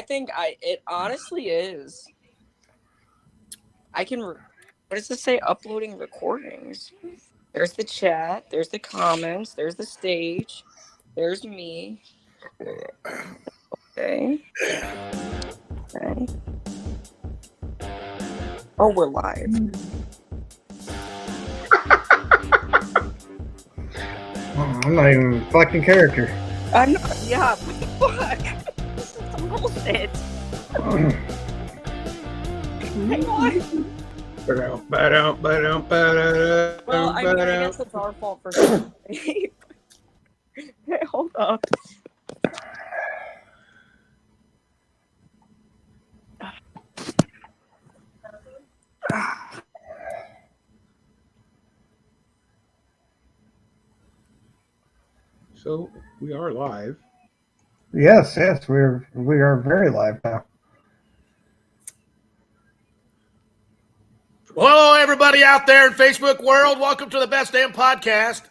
think it honestly is. I can. What does this say? Uploading recordings. There's the chat. There's the comments. There's the stage. There's me. Okay. Okay. Oh, we're live. I'm not even fucking character. I'm not. Yeah. What the fuck? This is some bullshit. Hang on. Well, I mean, I guess it's our fault for sleep. Hey, hold up. So we are live. Yes, we are very live now. Well, hello, everybody out there in Facebook world. Welcome to the Best Damn Podcast.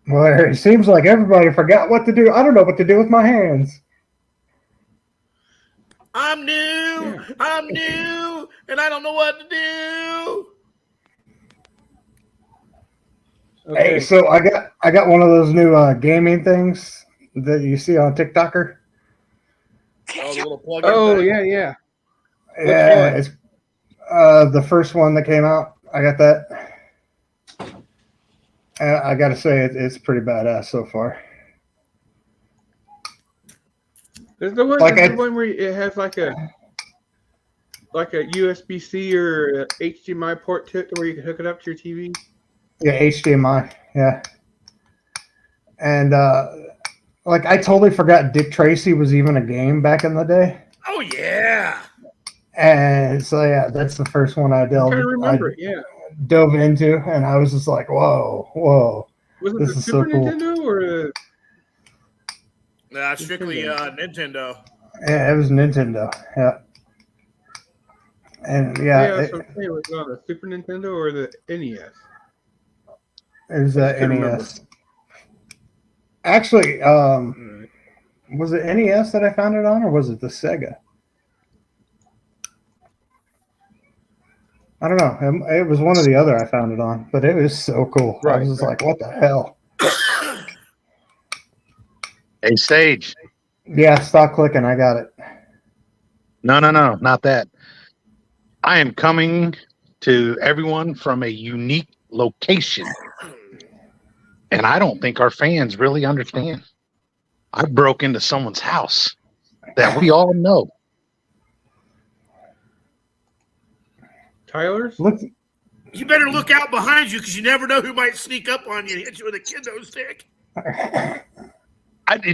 Well, it seems like everybody forgot what to do. I don't know what to do with my hands. I'm new, and I don't know what to do. Okay. Hey, so I got one of those new gaming things that you see on TikToker. Oh, the little plug-in thing. Yeah. Yeah, one? it's the first one that came out. I got that. And I got to say, it's pretty badass so far. There's the one, Like the one where it has like a USB-C or a HDMI port to it where you can hook it up to your TV. Yeah, HDMI. Yeah. And like I totally forgot Dick Tracy was even a game back in the day. Oh, yeah. And so yeah, that's the first one I I remember it, yeah. dove into, and I was just like, whoa. Was it This the is Super so cool. Nintendo or the... Nah, strictly Nintendo. Yeah, it was Nintendo. Yeah. And Yeah, so it was on the Super Nintendo or the NES? it was I just couldn't NES. Actually, was it NES that I found it on, or was it the Sega? I don't know. It was one or the other I found it on, but it was so cool. I was just like, what the hell? Hey, Sage. Yeah, stop clicking. I got it. No, not that. I am coming to everyone from a unique location. And I don't think our fans really understand. I broke into someone's house that we all know. Tyler's? Look, You better look out behind you because you never know who might sneak up on you and hit you with a kendo stick.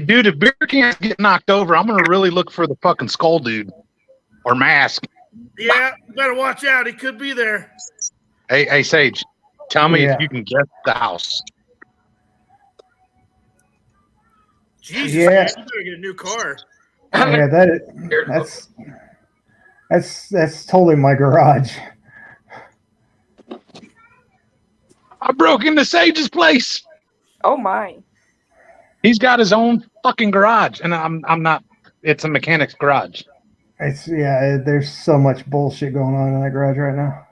Dude, if beer cans get knocked over, I'm going to really look for the fucking skull dude or mask. Yeah, you better watch out. He could be there. Hey, Sage, tell me if you can guess the house. Jesus, Yeah. man, you better get a new car. yeah, that's totally my garage. I broke into Sage's place. Oh my. He's got his own fucking garage, and I'm not. It's a mechanic's garage. There's so much bullshit going on in that garage right now.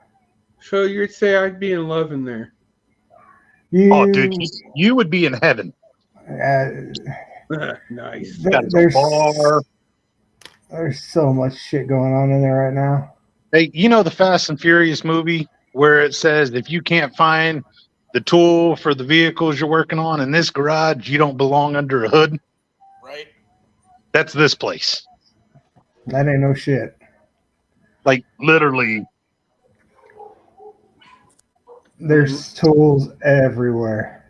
So you'd say I'd be in love in there. Oh, dude, you would be in heaven. Nice. There's so much shit going on in there right now. Hey, you know the Fast and Furious movie where it says if you can't find the tool for the vehicles you're working on in this garage, you don't belong under a hood? Right. That's this place. That ain't no shit. Like, literally. There's tools everywhere.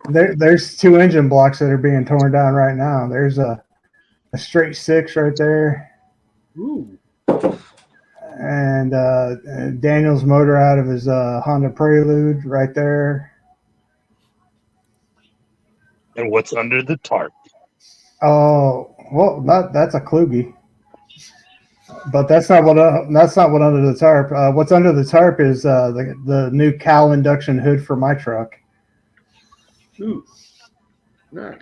There's 2 engine blocks that are being torn down right now. There's a straight 6 right there. Ooh. And Daniel's motor out of his Honda Prelude right there. And what's under the tarp? Oh, well, that's a Kluge. But that's not what under the tarp. What's under the tarp is the new Cal induction hood for my truck. Ooh. Nice.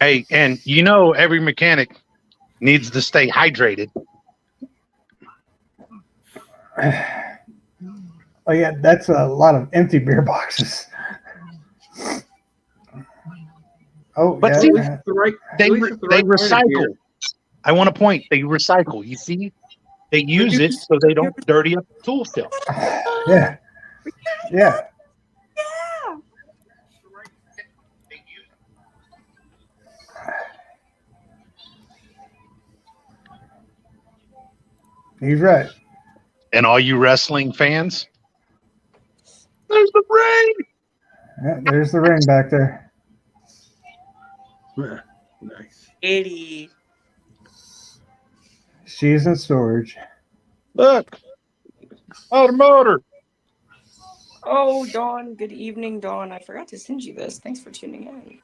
Hey, and you know every mechanic needs to stay hydrated. Oh yeah, that's a lot of empty beer boxes. Oh But yeah, see, At least it's the right. they At least it's the they right kind of beer. recycle. I want to point. They recycle. You see, they use it Reduce- so they don't dirty up the tool still. yeah, yeah. He's right. And all you wrestling fans, there's the ring. Yeah, there's the ring back there. Nice. 80. She's in storage. Look, automotor. Oh, Dawn. Good evening, Dawn. I forgot to send you this. Thanks for tuning in.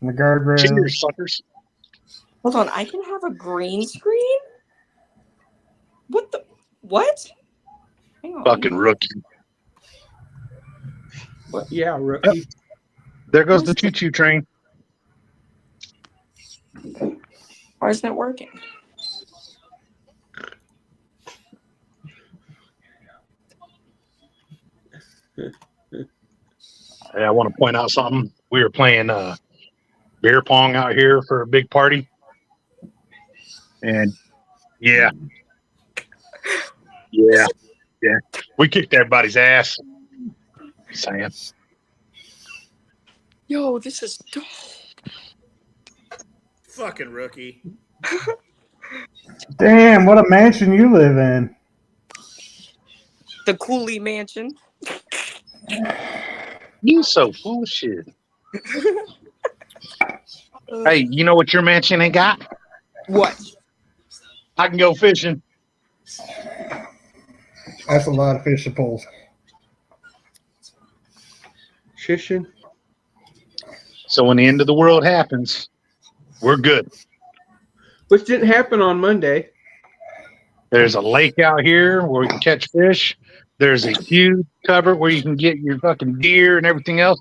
In the guardrail. Cheers, suckers. Hold on. I can have a green screen? What the? What? Hang on. Fucking rookie. Yeah, rookie. There goes the choo-choo train. Why isn't it working? Hey, I want to point out something. We were playing beer pong out here for a big party. And yeah. We kicked everybody's ass. Saying. Yo, this is dope. Fucking rookie. Damn, what a mansion you live in. The Cooley Mansion. You so full of shit. Hey, you know what your mansion ain't got? What? I can go fishing. That's a lot of fish to pull. Shishin. So when the end of the world happens, we're good. Which didn't happen on Monday. There's a lake out here where we can catch fish. There's a huge cover where you can get your fucking deer and everything else.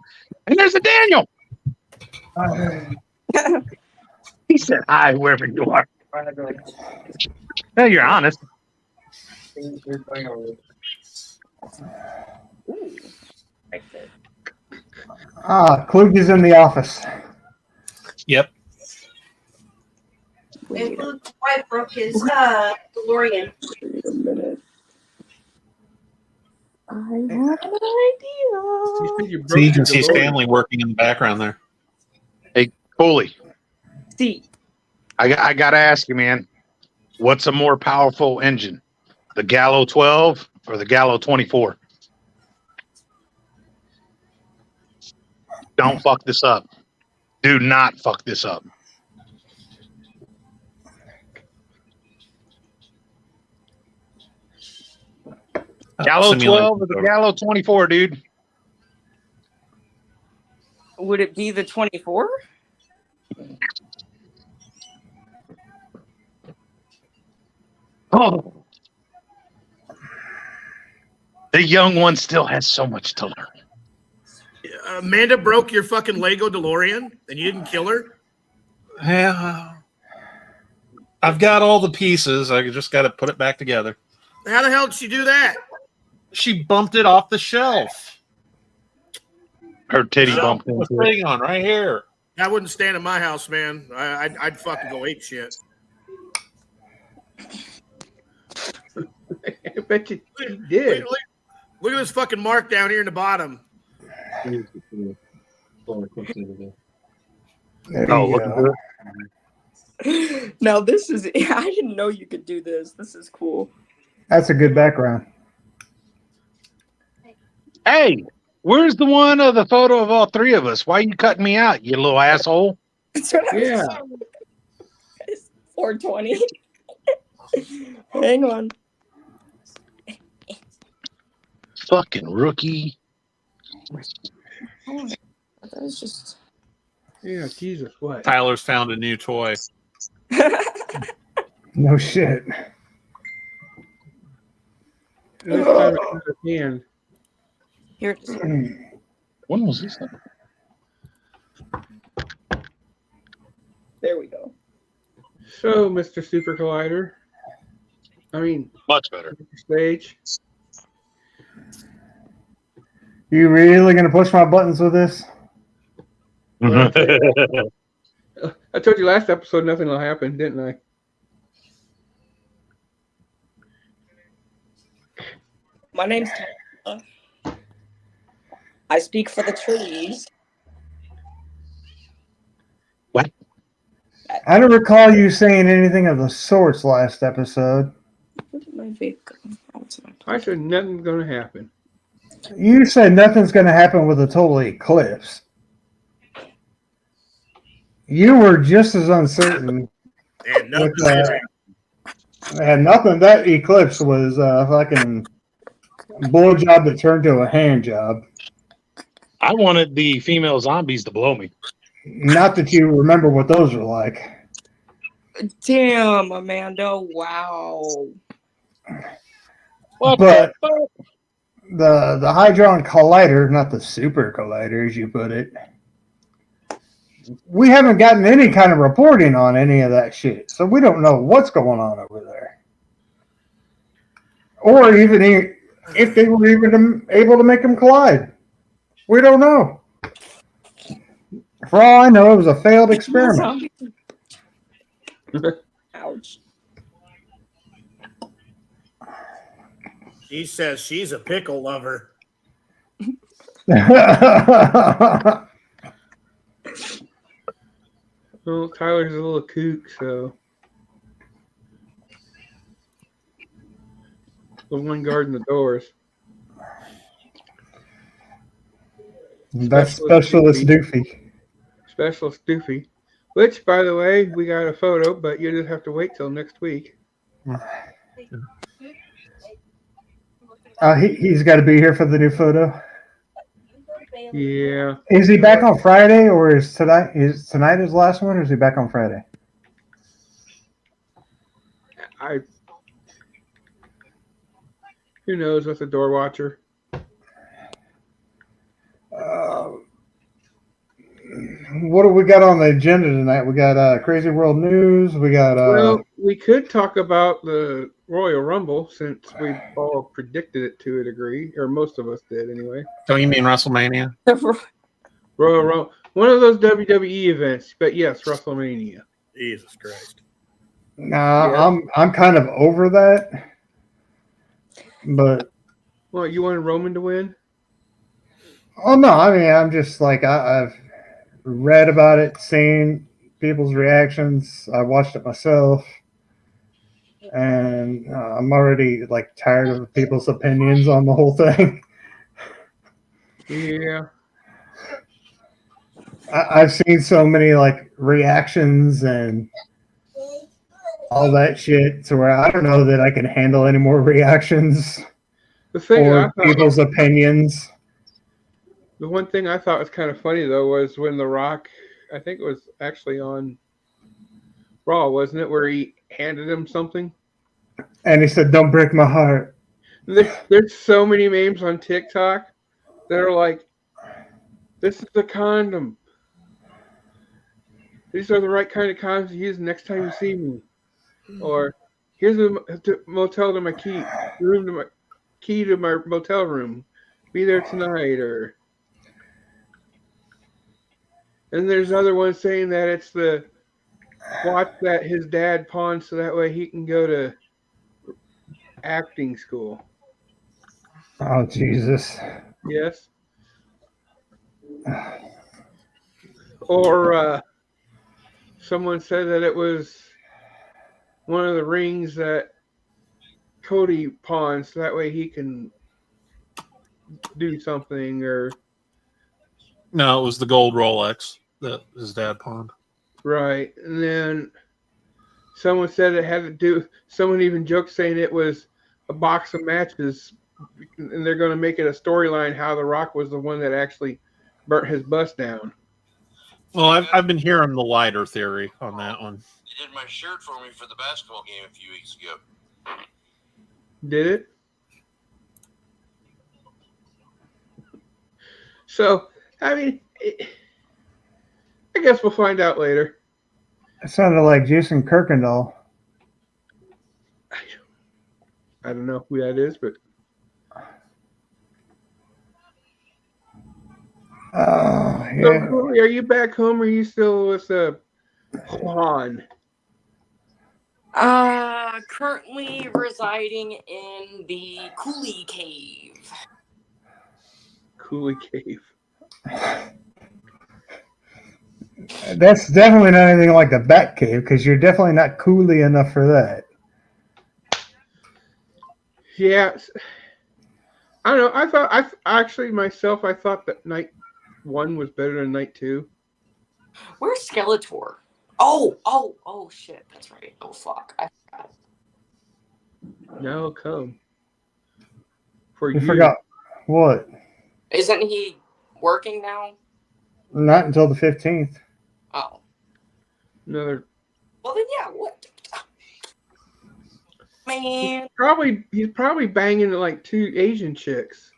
And there's a Daniel. He said hi wherever you are. No, you're honest. Kluge's in the office. Yep. And Luke's wife broke his DeLorean. Wait a minute. I have an idea. You said you broke So you can your see his DeLorean. family working in the background there. Hey, Foley, See, I got to ask you, man, what's a more powerful engine? The Gallo 12 or the Gallo 24? Don't fuck this up. Do not fuck this up. Gallo Simulation 12 or the Gallo 24, dude? would it be the 24? Oh. The young one still has so much to learn. Amanda broke your fucking Lego DeLorean and you didn't kill her? Yeah. I've got all the pieces. I just got to put it back together. How the hell did she do that? She bumped it off the shelf. Her titty Shelf bumped it was into it. sitting on right here. That wouldn't stand in my house, man. I'd fucking go ape shit. I bet you did. Look at this fucking mark down here in the bottom. There Oh, you look go. at this. Now this is. I didn't know you could do this. This is cool. That's a good background. Hey, where's the one of the photo of all three of us? Why you cutting me out, you little asshole? That's what I was Yeah. saying. It's 420. Hang on. Fucking rookie. Oh, that was just. Yeah, Jesus, what? Tyler's found a new toy. No shit. This time it's not a can. Here it is. When was this? So, Mr. Super Collider, I mean, Much better. Mr. Stage, You really gonna push my buttons with this? well, I told you last episode nothing will happen, didn't I? My name's Tyler. I speak for the trees. What? I don't recall you saying anything of the sorts last episode. Where did my vape go? Oh, it's not. I said nothing's going to happen. You said nothing's going to happen with a total eclipse. You were just as uncertain. And nothing With, and nothing. That eclipse was a fucking blowjob that turned to a hand job. I wanted the female zombies to blow me. Not that you remember what those were like. Damn, Amanda. Wow. What But the fuck? the Hydron Collider, not the Super Collider, as you put it, we haven't gotten any kind of reporting on any of that shit. So we don't know what's going on over there. Or even if they were even able to make them collide. We don't know. For all I know, it was a failed experiment. Ouch. She says she's a pickle lover. Well, Tyler's a little kook, so. The one guarding the doors. That's Specialist Doofy. Specialist Doofy. Which, by the way, we got a photo, but you just have to wait till next week. He's got to be here for the new photo. Yeah. Is he back on Friday, or is tonight his last one, or is he back on Friday? Who knows with the door watcher? What do we got on the agenda tonight? We got Crazy World News. We got. Well, we could talk about the Royal Rumble since we all predicted it to a degree, or most of us did anyway. Don't you mean WrestleMania? Royal Rumble, one of those WWE events, but yes, WrestleMania. Jesus Christ. Nah, Yeah. I'm kind of over that. But Well, you wanted Roman to win? oh no, I mean I'm just like I've read about it, seen people's reactions. I watched it myself, and I'm already like tired of people's opinions on the whole thing. Yeah. I've seen so many like reactions and all that shit to where I don't know that I can handle any more reactions The thing I or thought, people's opinions. the one thing I thought was kind of funny though was when The Rock, I think it was actually on Raw, wasn't it, where he handed him something? And he said, "Don't break my heart." There's so many memes on TikTok that are like, "This is the condom. These are the right kind of condoms to use next time you see me." Or, "Here's a motel to my key to my motel room. Be there tonight." Or, and there's other ones saying that it's the watch that his dad pawned so that way he can go to acting school. Oh Jesus! Yes. Or someone said that it was one of the rings that Cody pawns so that way he can do something. Or No, it was the gold Rolex that his dad pawned. right. And then someone said it had to do, someone even joked saying it was a box of matches, and they're going to make it a storyline how The Rock was the one that actually burnt his bus down. Well, I've been hearing the lighter theory on that one. They did my shirt for me for the basketball game a few weeks ago. Did it? So, I mean, I guess we'll find out later. It sounded like Jason Kirkendall. I don't know who that is, but Oh, so, yeah. Cooley, are you back home or are you still with Juan? Currently residing in the Cooley Cave. Cooley Cave. That's definitely not anything like the Bat Cave because you're definitely not Cooley enough for that. Yeah, I don't know. I actually myself I thought that night 1 was better than night 2. Where's Skeletor? Oh, shit. That's right. Oh, fuck. I forgot. Now come for You you. forgot what? Isn't he working now? Not until the 15th. Oh. Another. Well, then, yeah. What? Man. He's probably banging like 2 Asian chicks.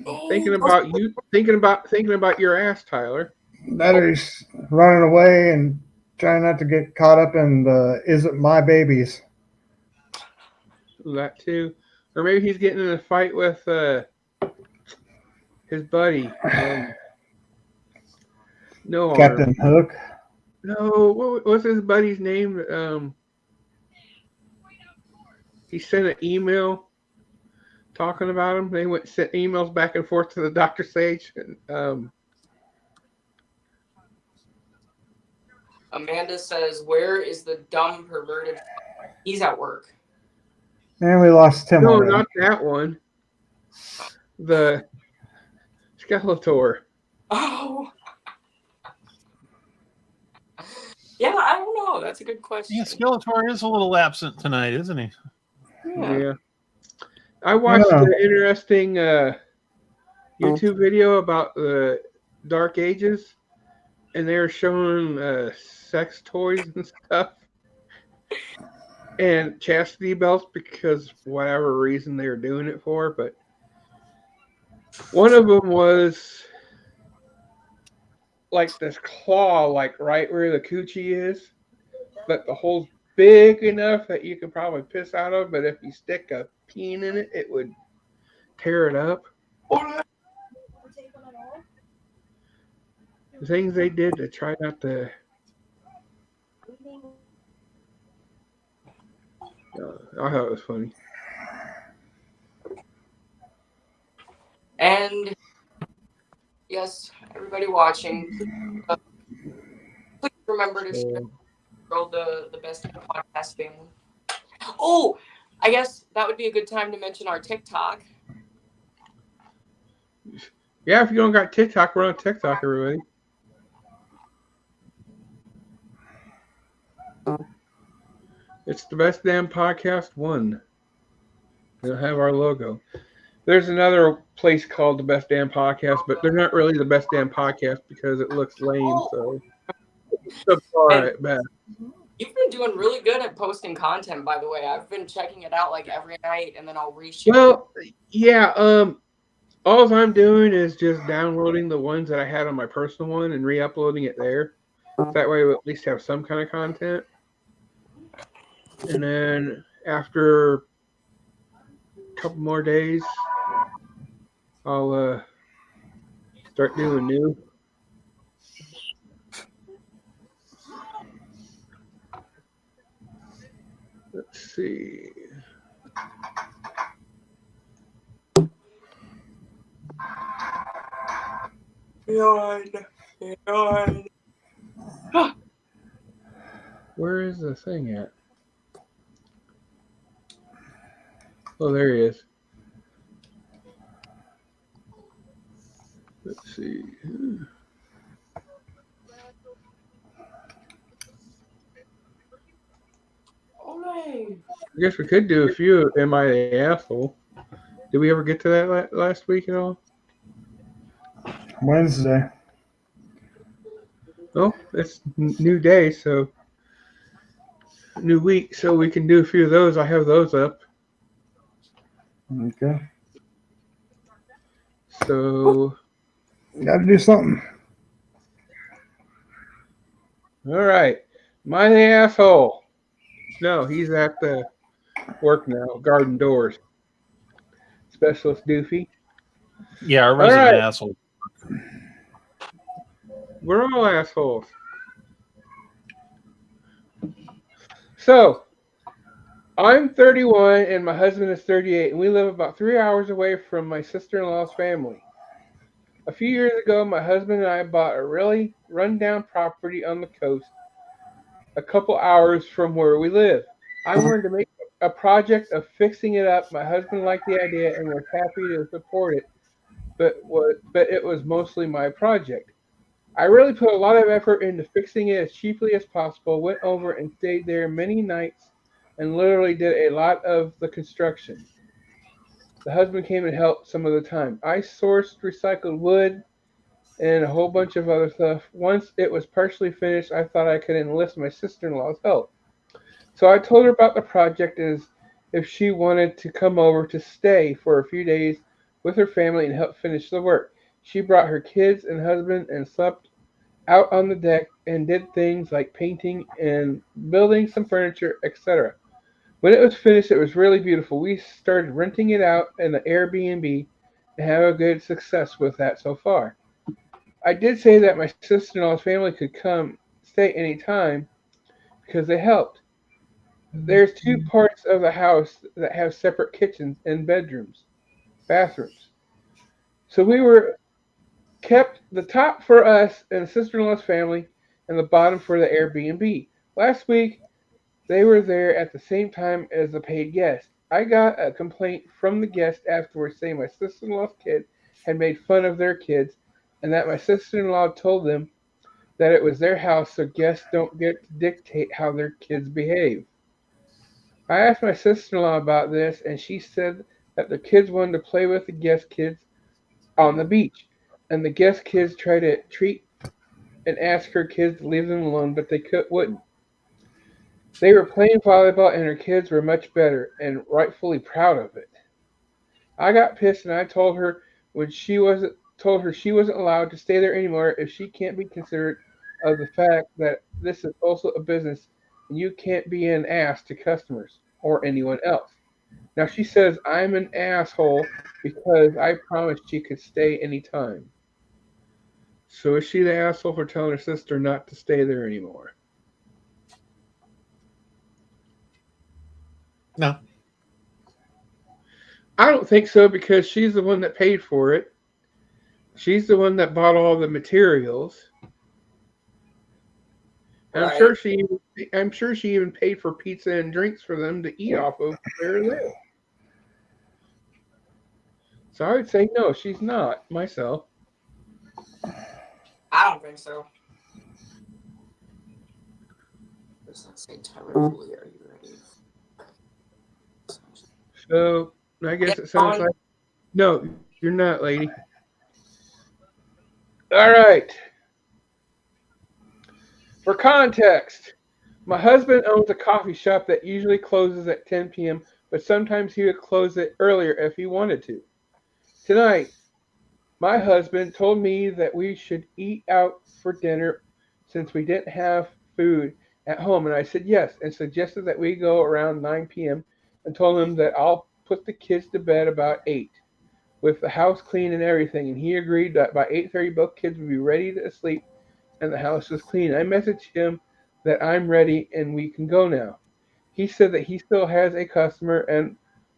Oh, Thinking about you. Thinking about your ass, Tyler. Better he's running away and trying not to get caught up in the "is it my babies?" That too, or maybe he's getting in a fight with his buddy. No arm. Captain Hook. No, what's his buddy's name? He sent an email talking about him. They sent emails back and forth to the Dr. Sage. Amanda says, "Where is the dumb perverted? He's at work." And we lost Tim No, already. not that one. The Skeletor. Oh. Yeah, I don't know. That's a good question. Yeah, Skeletor is a little absent tonight, isn't he? Yeah. I watched an interesting YouTube video about the Dark Ages, and they were showing sex toys and stuff, and chastity belts because whatever reason they were doing it for. But one of them was like this claw, like right where the coochie is, but the hole's big enough that you could probably piss out of. But if you stick a peen in it, it would tear it up. The things they did to try not to. I thought it was funny. And yes, everybody watching, please remember to share the best podcast family. Oh, I guess that would be a good time to mention our TikTok. Yeah, if you don't got TikTok, we're on TikTok, everybody. It's the Best Damn Podcast 1. They'll have our logo. There's another place called the Best Damn Podcast, but they're not really the Best Damn Podcast because it looks lame. So it's subpar at best. You've been doing really good at posting content, by the way. I've been checking it out like every night, and then I'll reshare. Well, yeah. All I'm doing is just downloading the ones that I had on my personal one and re-uploading it there. That way, we'll at least have some kind of content. And then after a couple more days, I'll start doing new. Let's see. Yawn. Where is the thing at? Oh, there he is. Let's see. All right. I guess we could do a few Am I the Asshole? Did we ever get to that last week at all? Wednesday. Oh, it's new day, so new week, so we can do a few of those. I have those up. Okay. So, Got to do something. all right. Am I the asshole? No, he's at the work now, garden doors. Specialist Doofy. Yeah, our All resident right, asshole. we're all assholes. So, I'm 31 and my husband is 38, and we live about 3 hours away from my sister in law's family. A few years ago, my husband and I bought a really rundown property on the coast, a couple hours from where we live. I wanted to make a project of fixing it up. My husband liked the idea and was happy to support it, but it was mostly my project. I really put a lot of effort into fixing it as cheaply as possible, went over and stayed there many nights, and literally did a lot of the construction. The husband came and helped some of the time. I sourced recycled wood and a whole bunch of other stuff. Once it was partially finished, I thought I could enlist my sister in law's help. So I told her about the project as if she wanted to come over to stay for a few days with her family and help finish the work. She brought her kids and husband and slept out on the deck and did things like painting and building some furniture, etc. When it was finished, it was really beautiful. We started renting it out in the Airbnb and have a good success with that so far. I did say that my sister-in-law's family could come stay anytime because they helped. There's two parts of the house that have separate kitchens and bathrooms. So we were kept the top for us and sister-in-law's family and the bottom for the Airbnb. Last week, they were there at the same time as the paid guest. I got a complaint from the guest afterwards saying my sister-in-law's kid had made fun of their kids and that my sister-in-law told them that it was their house so guests don't get to dictate how their kids behave. I asked my sister-in-law about this and she said that the kids wanted to play with the guest kids on the beach and the guest kids tried to treat and ask her kids to leave them alone but wouldn't. They were playing volleyball and her kids were much better and rightfully proud of it. I got pissed and I told her she wasn't allowed to stay there anymore if she can't be considerate of the fact that this is also a business and you can't be an ass to customers or anyone else. Now she says I'm an asshole because I promised she could stay anytime. So is she the asshole for telling her sister not to stay there anymore? No. I don't think so because she's the one that paid for it. She's the one that bought all the materials. I'm Right. sure she even paid for pizza and drinks for them to eat off of when they were there. So I would say no, she's not myself. I don't think so. Does that say Tyler Foley? Are you ready? So I guess it sounds like no, you're not, lady. All right. For context, my husband owns a coffee shop that usually closes at 10 p.m., but sometimes he would close it earlier if he wanted to. Tonight, my husband told me that we should eat out for dinner since we didn't have food at home, and I said yes, and suggested that we go around 9 p.m. and told him that I'll put the kids to bed about 8 with the house clean and everything, and he agreed that by 8:30 both kids would be ready to sleep and the house was clean. I messaged him that I'm ready and we can go now. He said that he still has a customer and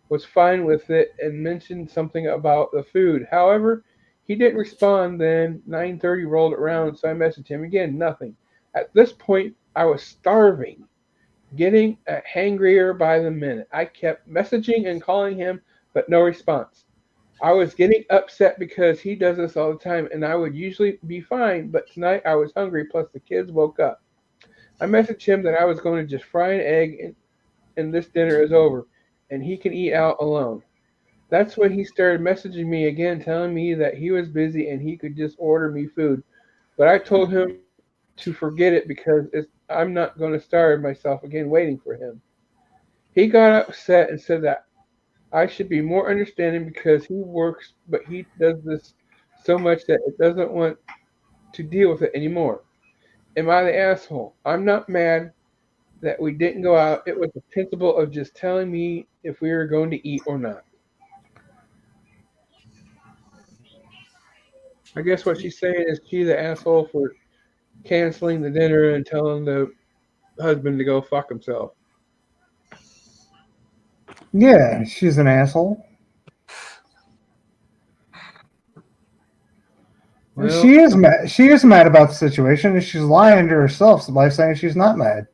was fine with it and mentioned something about the food. However, he didn't respond. Then 9:30 rolled around, so I messaged him again. Nothing. At this point, I was starving, getting hangrier by the minute. I kept messaging and calling him, but no response. I was getting upset because he does this all the time, and I would usually be fine, but tonight I was hungry, plus the kids woke up. I messaged him that I was going to just fry an egg and this dinner is over, and he can eat out alone. That's when he started messaging me again, telling me that he was busy and he could just order me food. But I told him to forget it because I'm not going to starve myself again waiting for him. He got upset and said that I should be more understanding because he works, but he does this so much that it doesn't want to deal with it anymore. Am I the asshole? I'm not mad. that we didn't go out. It was the principle of just telling me if we were going to eat or not. I guess what she's saying is she's the asshole for canceling the dinner and telling the husband to go fuck himself. Yeah, she's an asshole. Well, She is mad. She is mad about the situation, and she's lying to herself by saying she's not mad.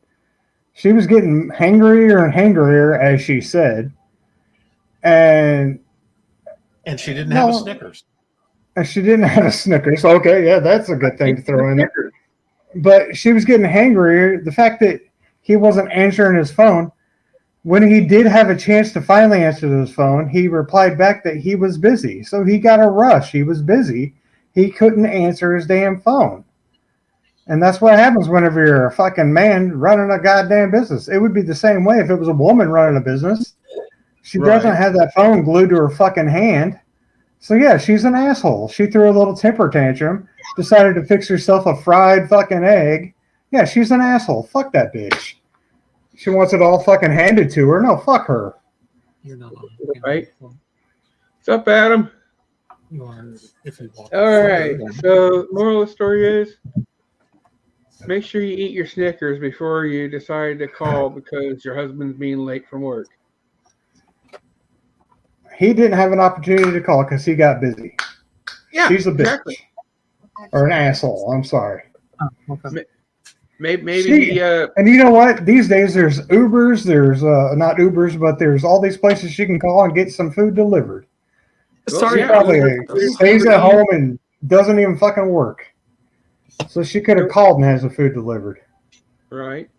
She was getting hangrier and hangrier, as she said, and she didn't have a no, Snickers. and she didn't have a Snickers. Okay, yeah, that's a good thing to throw in there. But she was getting hangrier. The fact that he wasn't answering his phone, when he did have a chance to finally answer his phone, he replied back that he was busy. So he got a rush. He was busy. He couldn't answer his damn phone. And that's what happens whenever you're a fucking man running a goddamn business. It would be the same way if it was a woman running a business. She doesn't have that phone glued to her fucking hand. So yeah, she's an asshole. She threw a little temper tantrum, decided to fix herself a fried fucking egg. Yeah, she's an asshole. Fuck that bitch. She wants it all fucking handed to her. No, fuck her. You're not on. Right. What's up, Adam? You are if you want. All right. So, moral of the story is make sure you eat your Snickers before you decide to call because your husband's being late from work. He didn't have an opportunity to call because he got busy. Yeah, she's a bitch. exactly. Or an asshole. I'm sorry. Okay. Maybe and you know what? These days there's Ubers, there's not Ubers, but there's all these places she can call and get some food delivered. Sorry, She probably stays at home and doesn't even fucking work. So she could have called and has the food delivered. Right.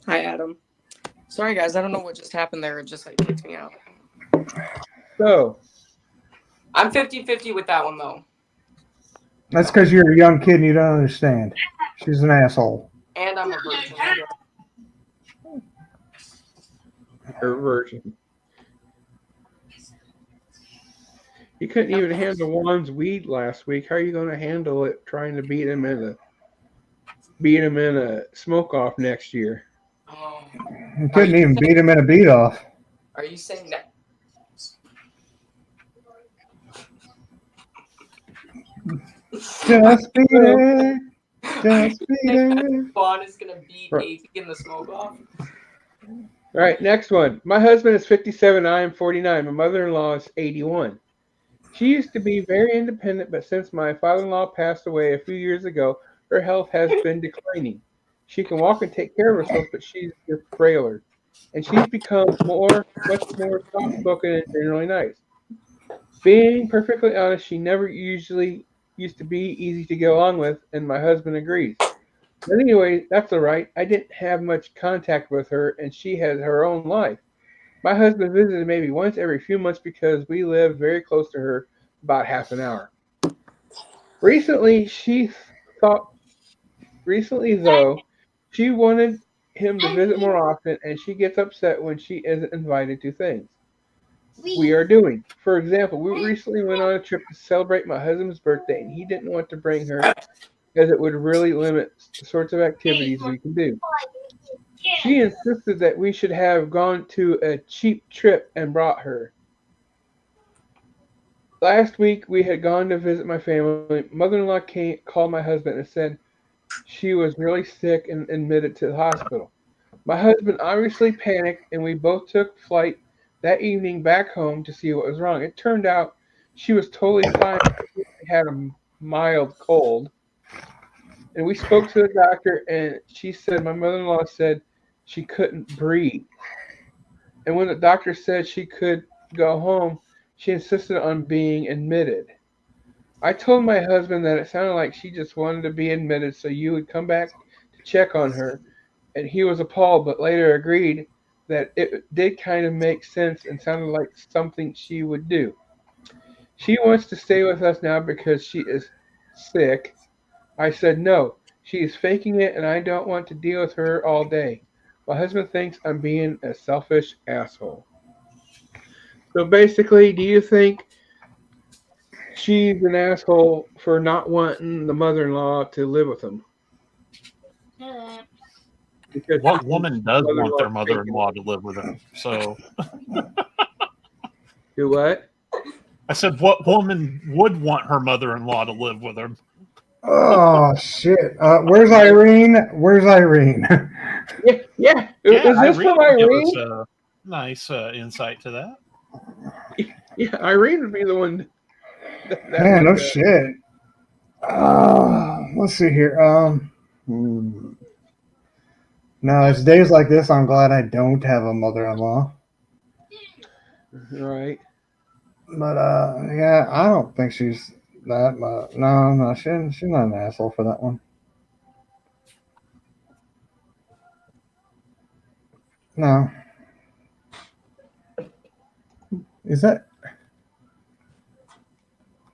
Hi, Adam. Sorry, guys. I don't know what just happened there. It just like kicked me out. So I'm 50-50 with that one though. That's because you're a young kid and you don't understand. She's an asshole. And I'm a virgin. Her virgin. You couldn't even handle Juan's weed last week. How are you going to handle it? Trying to beat him in a smoke off next year. Oh. You couldn't even beat him in a beat off. Are you saying that? Just beat it. Just beat it. Juan is gonna beat AP in the smoke off. All right, next one. My husband is 57. I am 49. My mother-in-law is 81. She used to be very independent, but since my father-in-law passed away a few years ago, her health has been declining. She can walk and take care of herself, but she's just frailer. And she's become much more soft-spoken and generally nice. Being perfectly honest, she never usually used to be easy to get along with, and my husband agrees. But anyway, that's all right. I didn't have much contact with her, and she has her own life. My husband visited maybe once every few months because we live very close to her, about half an hour. Recently, though, she wanted him to visit more often, and she gets upset when she isn't invited to things we are doing. For example, we recently went on a trip to celebrate my husband's birthday, and he didn't want to bring her as it would really limit the sorts of activities we can do. She insisted that we should have gone to a cheap trip and brought her. Last week, we had gone to visit my family. Mother-in-law called my husband and said she was really sick and admitted to the hospital. My husband obviously panicked, and we both took flight that evening back home to see what was wrong. It turned out she was totally fine. She had a mild cold. And we spoke to the doctor, and she said, my mother-in-law said she couldn't breathe. And when the doctor said she could go home, she insisted on being admitted. I told my husband that it sounded like she just wanted to be admitted so you would come back to check on her. And he was appalled, but later agreed that it did kind of make sense and sounded like something she would do. She wants to stay with us now because she is sick. I said no. She is faking it, and I don't want to deal with her all day. My husband thinks I'm being a selfish asshole. So basically, do you think she's an asshole for not wanting the mother-in-law to live with him? Because What woman does want mother-in-law their mother-in-law to live with them? So do what? I said, what woman would want her mother-in-law to live with her? Oh shit! Where's Irene? Where's Irene? Yeah. Yeah, Is this Irene from would give us Irene? a nice insight to that. Yeah, Irene would be the one that Man, no would. shit. Let's see here. No, it's days like this. I'm glad I don't have a mother-in-law. Right. But yeah, I don't think she's that. No, she's not an asshole for that one. No, is that?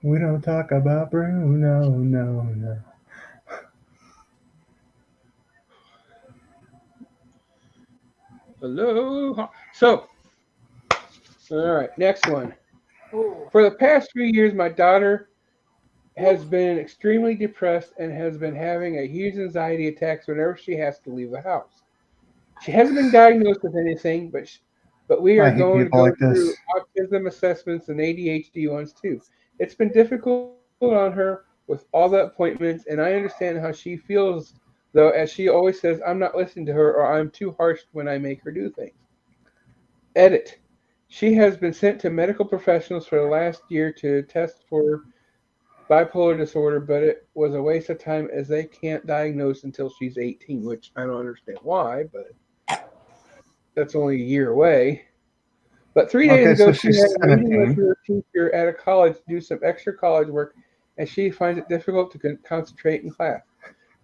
We don't talk about Bruno. No. Hello. So, all right, next one. For the past few years, my daughter has been extremely depressed and has been having a huge anxiety attacks whenever she has to leave the house. She hasn't been diagnosed with anything, but we I are hate going to people go like this. through autism assessments and ADHD ones too. It's been difficult on her with all the appointments, and I understand how she feels, though, as she always says, I'm not listening to her or I'm too harsh when I make her do things. Edit. She has been sent to medical professionals for the last year to test for bipolar disorder, but it was a waste of time as they can't diagnose until she's 18, which I don't understand why, but that's only a year away. But 3 days Okay, ago, so she she's had a meeting with 17. her teacher at a college to do some extra college work, and she finds it difficult to concentrate in class.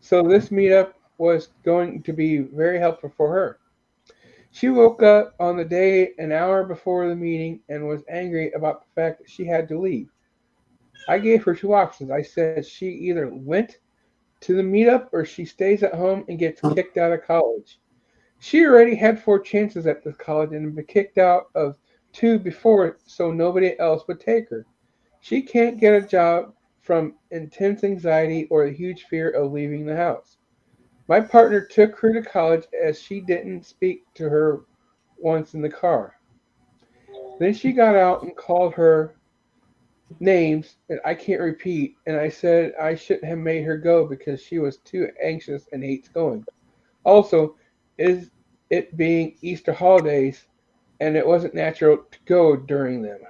So this meetup was going to be very helpful for her. She woke up on the day an hour before the meeting and was angry about the fact that she had to leave. I gave her two options. I said she either went to the meetup or she stays at home and gets kicked out of college. She already had four chances at this college and been kicked out of two before, so nobody else would take her. She can't get a job from intense anxiety or the huge fear of leaving the house. My partner took her to college as she didn't speak to her once in the car. Then she got out and called her names that I can't repeat, and I said I shouldn't have made her go because she was too anxious and hates going. Also, is it being Easter holidays, and it wasn't natural to go during them.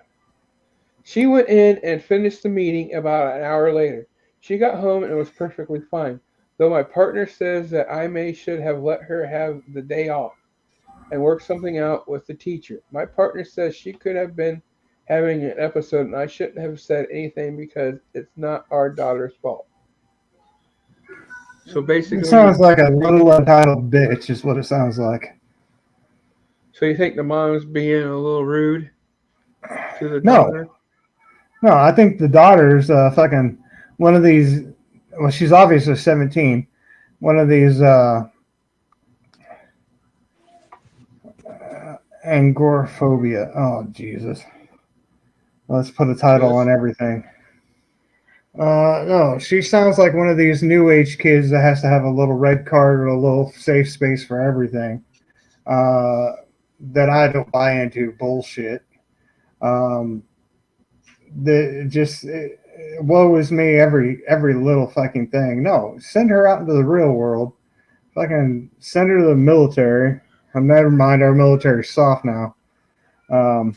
She went in and finished the meeting about an hour later. She got home and was perfectly fine, though my partner says that I may should have let her have the day off and work something out with the teacher. My partner says she could have been having an episode and I shouldn't have said anything because it's not our daughter's fault. So It basically, sounds like a little entitled bitch, is what it sounds like. so you think the mom's being a little rude to the No, daughter? no, I think the daughter's fucking one of these. Well, she's obviously 17. One of these agoraphobia. Oh Jesus! Let's put a title Yes. on everything. No, she sounds like one of these new age kids that has to have a little red card or a little safe space for everything. Uh, that I don't buy into bullshit. Um, the just woe is me every little fucking thing. No, send her out into the real world. Fucking send her to the military. Never mind, our military's soft now. Um,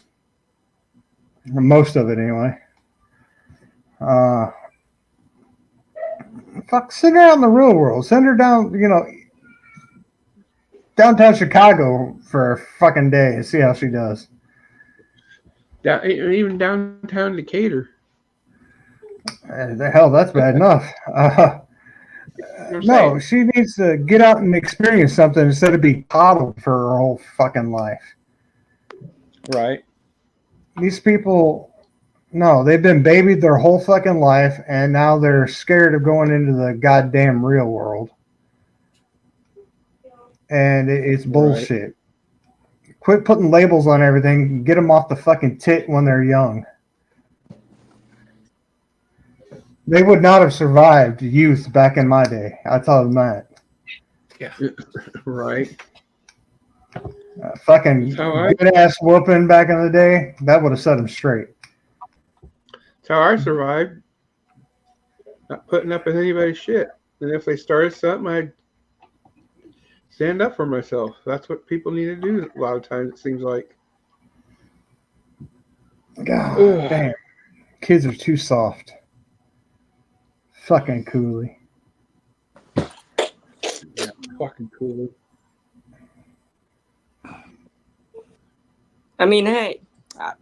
most of it anyway. Uh, Fuck, send her out in the real world. Send her down, downtown Chicago for a fucking day and see how she does. Even downtown Decatur. The hell, that's bad enough. I'm No, saying. she needs to get out and experience something instead of be coddled for her whole fucking life. Right. These people, no, they've been babied their whole fucking life, and now they're scared of going into the goddamn real world. And it's bullshit. Right. Quit putting labels on everything. Get them off the fucking tit when they're young. They would not have survived youth back in my day. I tell them that. Right. Fucking That's how I. good ass whooping back in the day. That would have set him straight. That's how I survived. Not putting up with anybody's shit. And if they started something, I'd stand up for myself. That's what people need to do a lot of times, it seems like. God Ugh. damn. Kids are too soft. Fucking Cooley. Yeah, fucking cool. I mean, hey.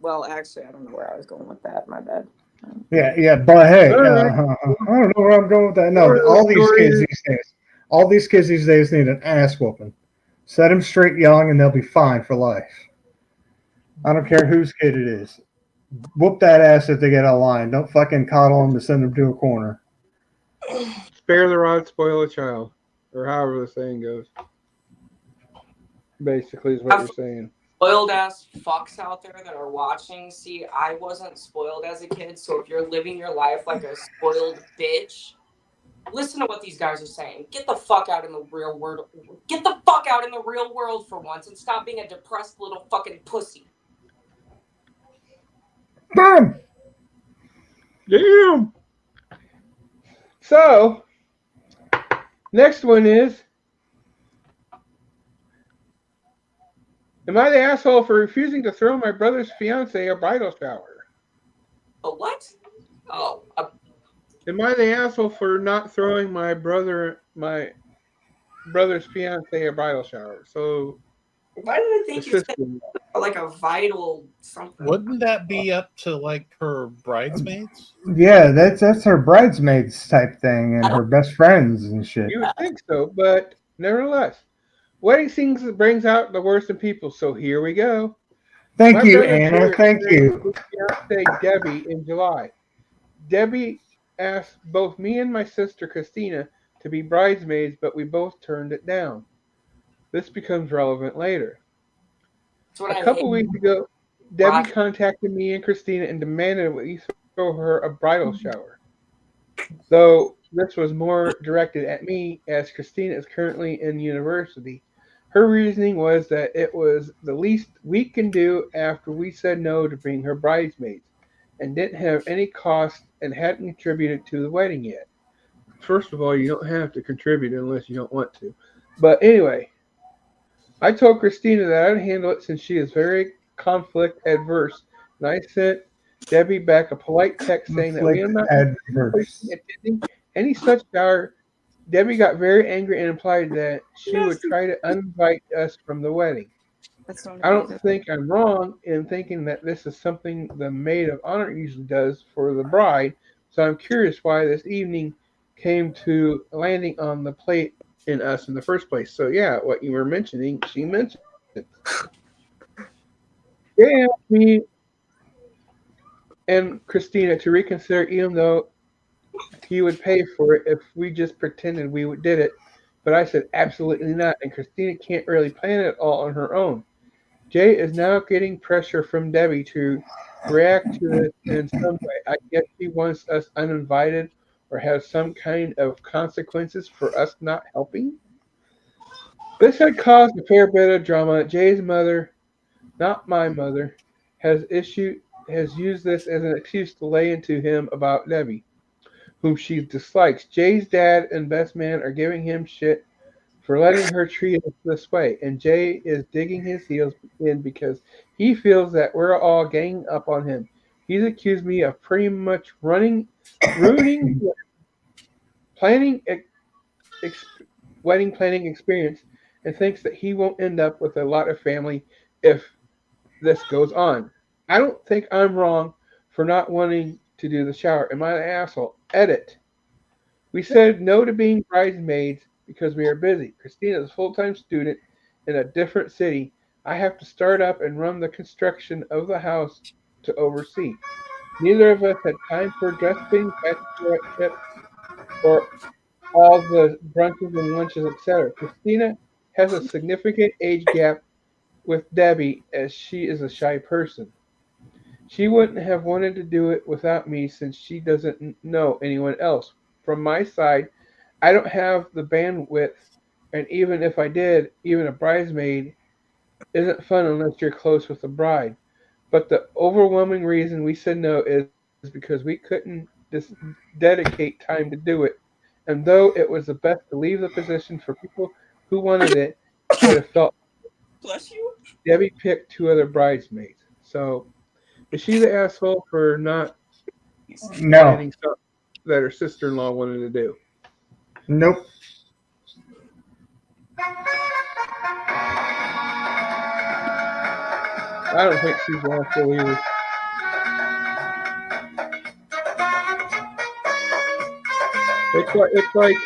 Well, actually, I don't know where I was going with that. My bad. Yeah, but hey, All right. I don't know where I'm going with that. No, Moral of the all these story kids is- these days, all these kids these days need an ass whooping. Set them straight young, and they'll be fine for life. I don't care whose kid it is. Whoop that ass if they get out of line. Don't fucking coddle them to send them to a corner. Spare the rod, spoil the child. Or however the saying goes. Basically, is what you're saying. Spoiled ass fucks out there that are watching. See, I wasn't spoiled as a kid, so if you're living your life like a spoiled bitch, listen to what these guys are saying. Get the fuck out in the real world. Get the fuck out in the real world for once and stop being a depressed little fucking pussy. Damn. Damn. So, next one is, am I the asshole for refusing to throw my brother's fiance a bridal shower? A what? Oh, Am I the asshole for not throwing my brother's fiance a bridal shower? So, why did I the think you sister. said like a vital something? Wouldn't that be up to like her bridesmaids? Yeah, that's her bridesmaids type thing and her best friends and shit. You would think so, but nevertheless, wedding things brings out the worst in people. So here we go. Thank My you, brother Anna. Jared Thank married you. his fiancee Debbie in July. Debbie asked both me and my sister Christina to be bridesmaids, but we both turned it down. This becomes relevant later. That's what A I couple hate. weeks ago, Debbie Rock. contacted me and Christina and demanded we throw her a bridal shower. Though this was more directed at me, as Christina is currently in university. Her reasoning was that it was the least we can do after we said no to bring her bridesmaids, and didn't have any cost and hadn't contributed to the wedding yet. First of all, you don't have to contribute unless you don't want to. But anyway, I told Christina that I'd handle it since she is very conflict adverse, and I sent Debbie back a polite text saying that we are Conflict not adverse. attending any such shower. Debbie got very angry and implied that she would Nasty. try to uninvite us from the wedding. That's not I don't amazing. think I'm wrong in thinking that this is something the maid of honor usually does for the bride, so I'm curious why this evening came to landing on the plate in us in the first place. So yeah, what you were mentioning, she mentioned it. They asked me and Christina to reconsider, even though he would pay for it if we just pretended did it. But I said absolutely not, and Christina can't really plan it all on her own. Jay is now getting pressure from Debbie to react to it in some way. I guess she wants us uninvited or have some kind of consequences for us not helping. This had caused a fair bit of drama. Jay's mother, not my mother, has used this as an excuse to lay into him about Debbie, whom she dislikes. Jay's dad and best man are giving him shit for letting her treat us this way, and Jay is digging his heels in because he feels that we're all ganging up on him. He's accused me of pretty much ruining the planning ex, wedding planning experience, and thinks that he won't end up with a lot of family if this goes on. I don't think I'm wrong for not wanting to do the shower. Am I the asshole? Edit. We said no to being bridesmaids because we are busy. Christina is a full-time student in a different city. I have to start up and run the construction of the house to oversee. Neither of us had time for dress fitting, bachelorette trips, or all the brunches and lunches, etc. Christina has a significant age gap with Debbie as she is a shy person. She wouldn't have wanted to do it without me since she doesn't know anyone else. From my side, I don't have the bandwidth And even if I did, even a bridesmaid isn't fun unless you're close with the bride. But the overwhelming reason we said no is because we couldn't dedicate time to do it. And though it was the best to leave the position for people who wanted it, would have felt Bless you. Debbie picked two other bridesmaids. So is she the asshole for not No. planning something that her sister-in-law wanted to do? Nope. I don't think she's the asshole either. It's like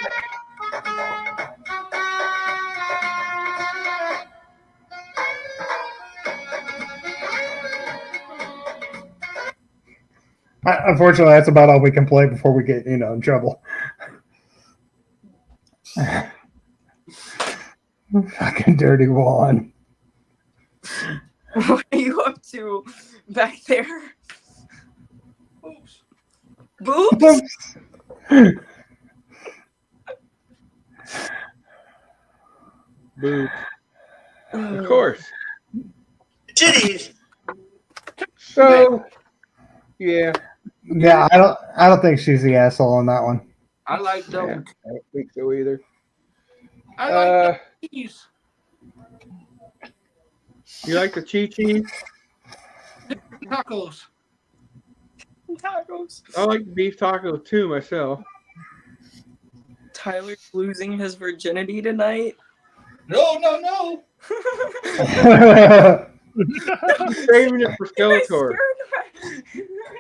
Unfortunately, that's about all we can play before we get in trouble. Fucking dirty Juan. What are you up to back there? Boobs? boobs. Of course. Titties. So yeah, Yeah, I don't think she's the asshole on that one. I like yeah, them. I don't think so either. I like titties. You like the chi-chi? Tacos. Tacos. I like beef tacos too myself. Tyler's losing his virginity tonight. No. I'm saving it for Skeletor.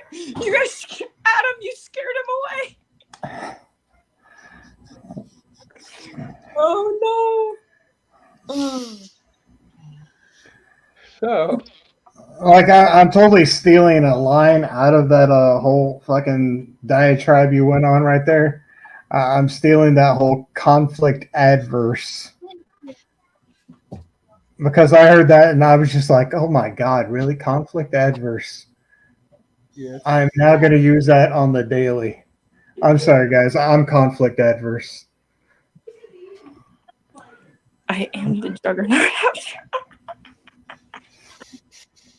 You guys, Adam, you scared him away. Oh no. So Like I'm totally stealing a line out of that whole fucking diatribe you went on right there. I'm stealing that whole conflict adverse because I heard that and I was just like, oh my god, really? Conflict adverse. yeah, I'm now going to use that on the daily. I'm sorry, guys. I'm conflict adverse. I am the juggernaut.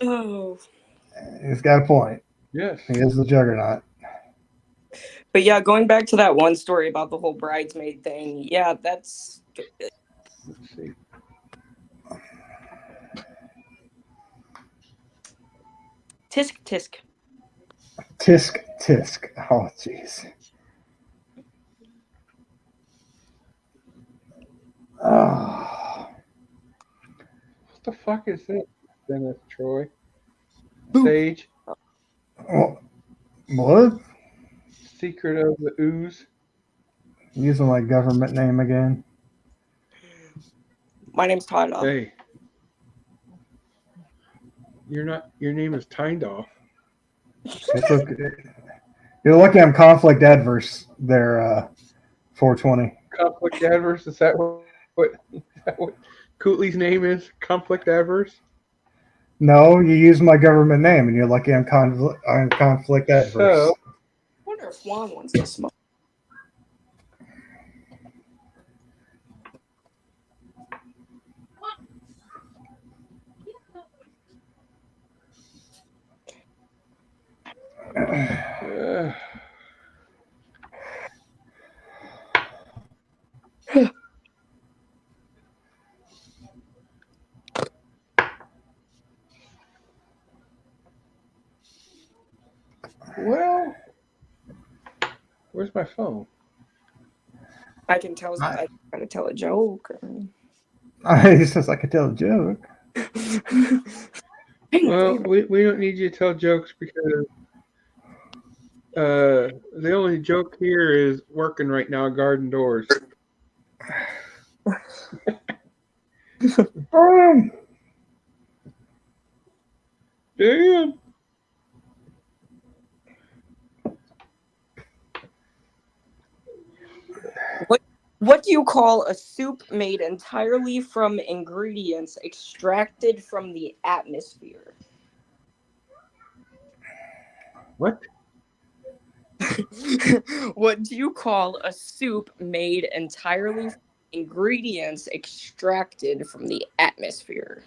Oh. He's got a point. yes. He is the juggernaut. But yeah, going back to that one story about the whole bridesmaid thing. Yeah, that's Let's see. tisk tisk. Tisk tisk. Oh, jeez. Oh. What the fuck is this? Dennis Troy. Sage. What? Secret of the Ooze. Using my government name again. My name's Tyler. Hey. You're not. Your name is Tyndall. It's okay. You're lucky I'm conflict adverse there, 420. Conflict adverse. Is that what Cootley's name is? Conflict adverse. No, you use my government name, and you're lucky I'm conflict adverse. So I wonder if Juan wants to smoke. well, where's my phone? I can tell. I try to tell a joke. He says I could tell a joke. Well, we don't need you to tell jokes because the only joke here is working right now, garden doors. Damn. What do you call a soup made entirely from ingredients extracted from the atmosphere? What? What do you call a soup made entirely from Ingredients extracted from the atmosphere.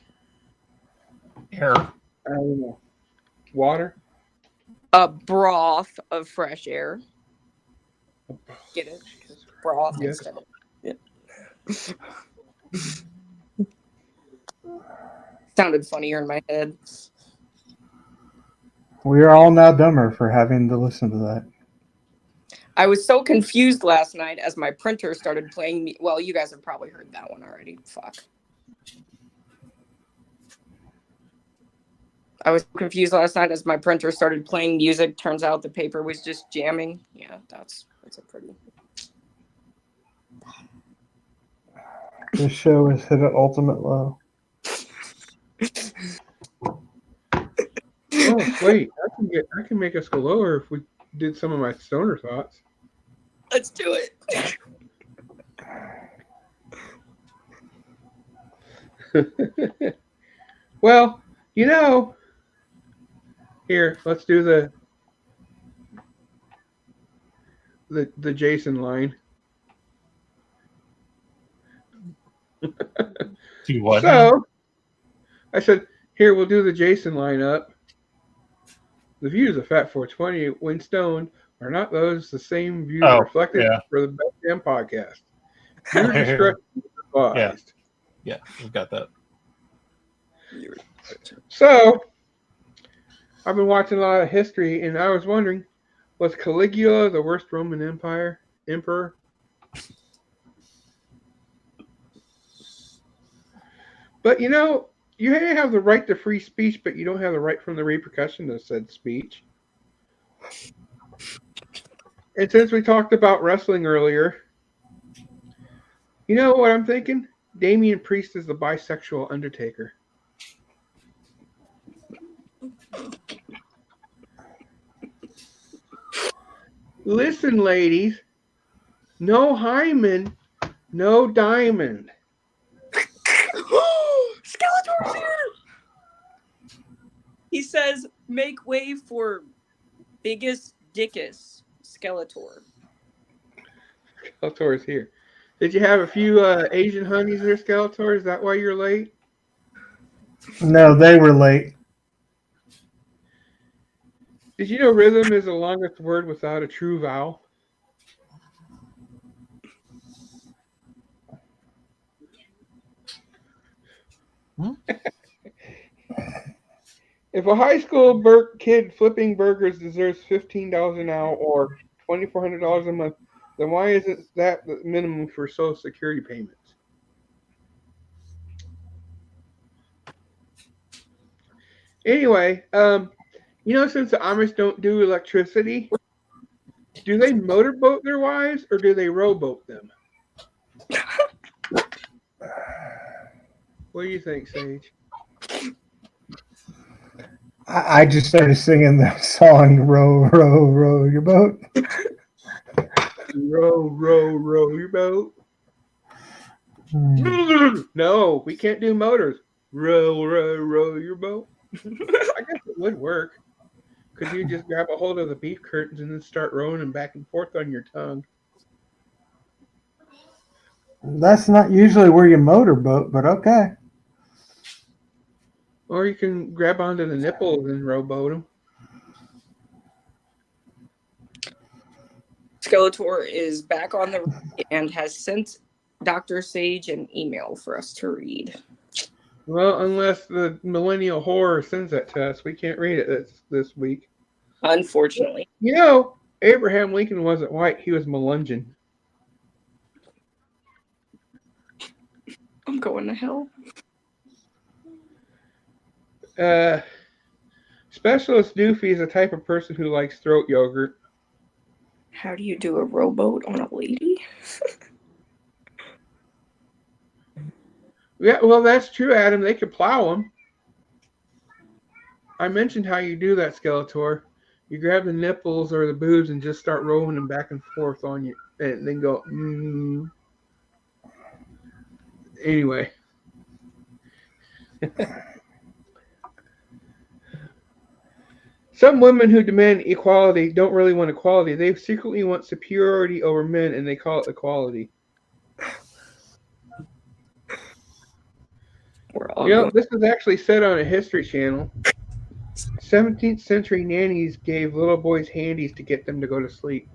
Air. I don't know. Water. A broth of fresh air. Get it? Broth Yes. instead of. Yeah. Sounded funnier in my head. We are all now dumber for having to listen to that. I was so confused last night as my printer started playing. Well, you guys have probably heard that one already. Fuck. I was confused last night as my printer started playing music. Turns out the paper was just jamming. Yeah, that's a pretty. This show has hit an ultimate low. Oh wait, I can make us go lower if we did some of my stoner thoughts. Let's do it. Well, here, let's do the Jason line. Do what? So I said, here, we'll do the Jason line up. The views of Phat420 when stoned are not those the same views reflected for the Best Damn Podcast. Viewer discretion is advised. Yeah, we've got that. So, I've been watching a lot of history, and I was wondering, was Caligula the worst Roman emperor? But you have the right to free speech, but you don't have the right from the repercussion of said speech. And since we talked about wrestling earlier, you know what I'm thinking? Damian Priest is the bisexual Undertaker. Listen, ladies, no hymen, no diamond. Skeletor's here! He says, make way for biggest dickus, Skeletor. Skeletor is here. Did you have a few Asian honeys there, Skeletor? Is that why you're late? No, they were late. Did you know rhythm is the longest word without a true vowel? If a high school kid flipping burgers deserves $15 an hour or $2,400 a month, then why isn't that the minimum for Social Security payments? Anyway, since the Amish don't do electricity, do they motorboat their wives or do they rowboat them? What do you think, Sage? I just started singing the song "Row, row, row your boat." Row, row, row your boat. No, we can't do motors. Row, row, row your boat. I guess it would work. Could you just grab a hold of the beef curtains and then start rowing them back and forth on your tongue? That's not usually where you motorboat, but okay. Or you can grab onto the nipples and rowboat them. Skeletor is back on the and has sent Dr. Sage an email for us to read. Well, unless the millennial horror sends that to us, we can't read it this week. Unfortunately. Abraham Lincoln wasn't white, he was Melungeon. I'm going to hell. Specialist Doofy is a type of person who likes throat yogurt. How do you do a rowboat on a lady? Yeah, well, that's true, Adam. They could plow them. I mentioned how you do that, Skeletor. You grab the nipples or the boobs and just start rolling them back and forth on you, and then go. Anyway. Some women who demand equality don't really want equality. They secretly want superiority over men, and they call it equality. all You know, going. this is actually said on a History Channel. 17th century nannies gave little boys handies to get them to go to sleep.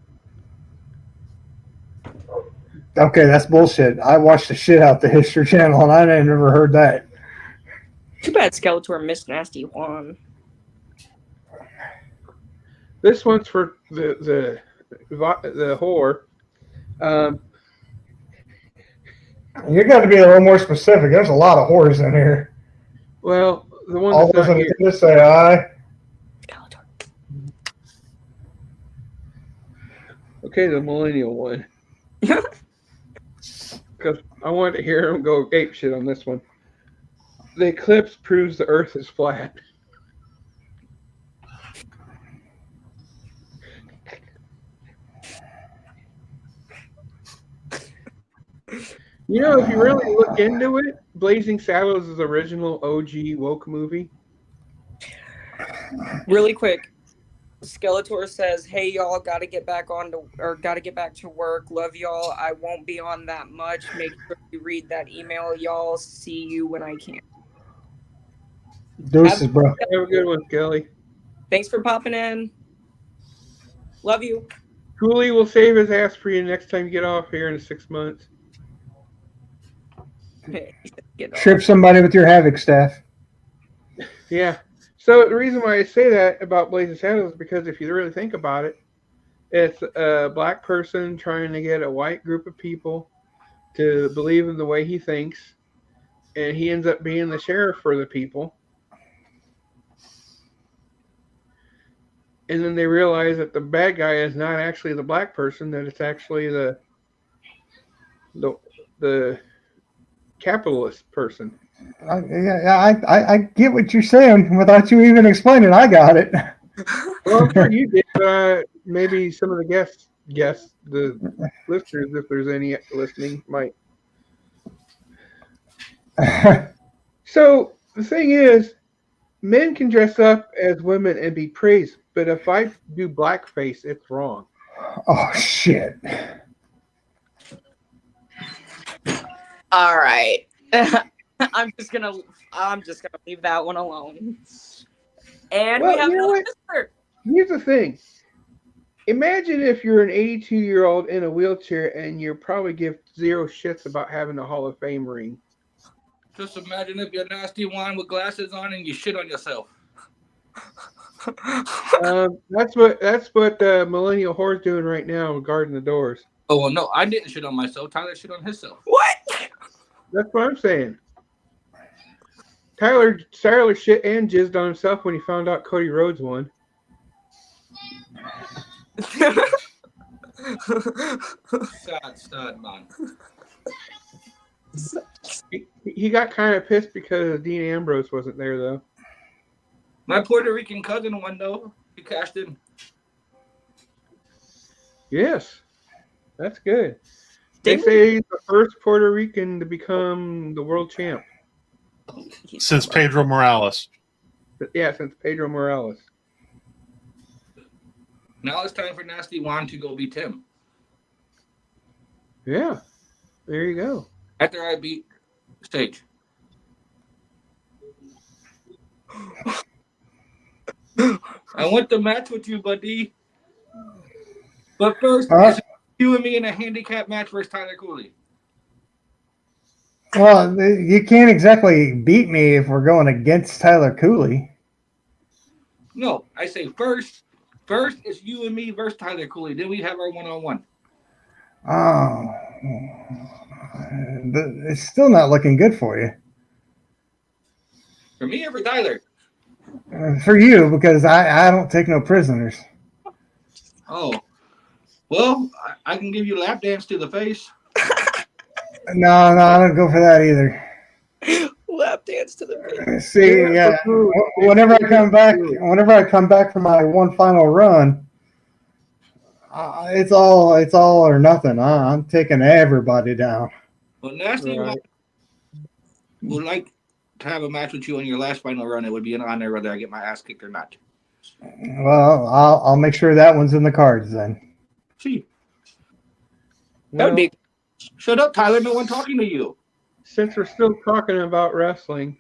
Okay, that's bullshit. I watched the shit out the History Channel, and I ain't never heard that. Too bad Skeletor missed Nasty Juan. This one's for the whore. You got to be a little more specific. There's a lot of whores in here. Well, the one All that's those not in here. the say aye. Skeletor. Okay, the millennial one. Because I wanted to hear him go ape shit on this one. The eclipse proves the Earth is flat. You know, if you really look into it, Blazing Saddles is the original OG woke movie. Really quick, Skeletor says, "Hey y'all, gotta get back to work. Love y'all. I won't be on that much. Make sure you read that email, y'all. See you when I can." Deuces, bro. Have a good one, Kelly. Thanks for popping in. Love you. Cooley will save his ass for you next time you get off here in 6 months. Get off. Trip somebody with your Havoc staff. Yeah. So the reason why I say that about Blazing Saddles is because if you really think about it, it's a black person trying to get a white group of people to believe in the way he thinks, and he ends up being the sheriff for the people. And then they realize that the bad guy is not actually the black person; that it's actually the capitalist person. I get what you're saying without you even explaining. I got it. Well, I'm sure you did, but maybe some of the guests, the listeners, if there's any listening, might. So the thing is, men can dress up as women and be praised, but if I do blackface, it's wrong. Oh shit! All right. I'm just gonna leave that one alone. And Well, we have you know another what? listener. Here's the thing. Imagine if you're an 82-year-old in a wheelchair and you probably give zero shits about having a Hall of Fame ring. Just imagine if you're Nasty Juan with glasses on and you shit on yourself. That's what millennial whore's doing right now, guarding the doors. Oh well, no, I didn't shit on myself. Tyler shit on himself. What? That's what I'm saying. Tyler shit and jizzed on himself when he found out Cody Rhodes won. Sad man. He got kind of pissed because Dean Ambrose wasn't there, though. My Puerto Rican cousin won, though. He cashed in. Yes, that's good. They say he's the first Puerto Rican to become the world champ. Since Pedro Morales. Yeah, since Pedro Morales. Now it's time for Nasty Juan to go beat him. Yeah, there you go. After I beat Stage. I want the match with you, buddy. But first, it's you and me in a handicap match versus Tyler Cooley. Well, you can't exactly beat me if we're going against Tyler Cooley. No, I say first it's you and me versus Tyler Cooley. Then we have our one-on-one. Oh, it's still not looking good for you. For me or for Tyler? For you, because I don't take no prisoners. Oh. Well, I can give you a lap dance to the face. No, I don't go for that either. Lap dance to the face. See, yeah. Whenever I come back from my one final run, it's all or nothing. I'm taking everybody down. Well, Nasty Juan would like to have a match with you on your last final run. It would be an honor whether I get my ass kicked or not. Well, I'll make sure that one's in the cards then. See, that would be. Shut up, Tyler. No one talking to you. Since we're still talking about wrestling,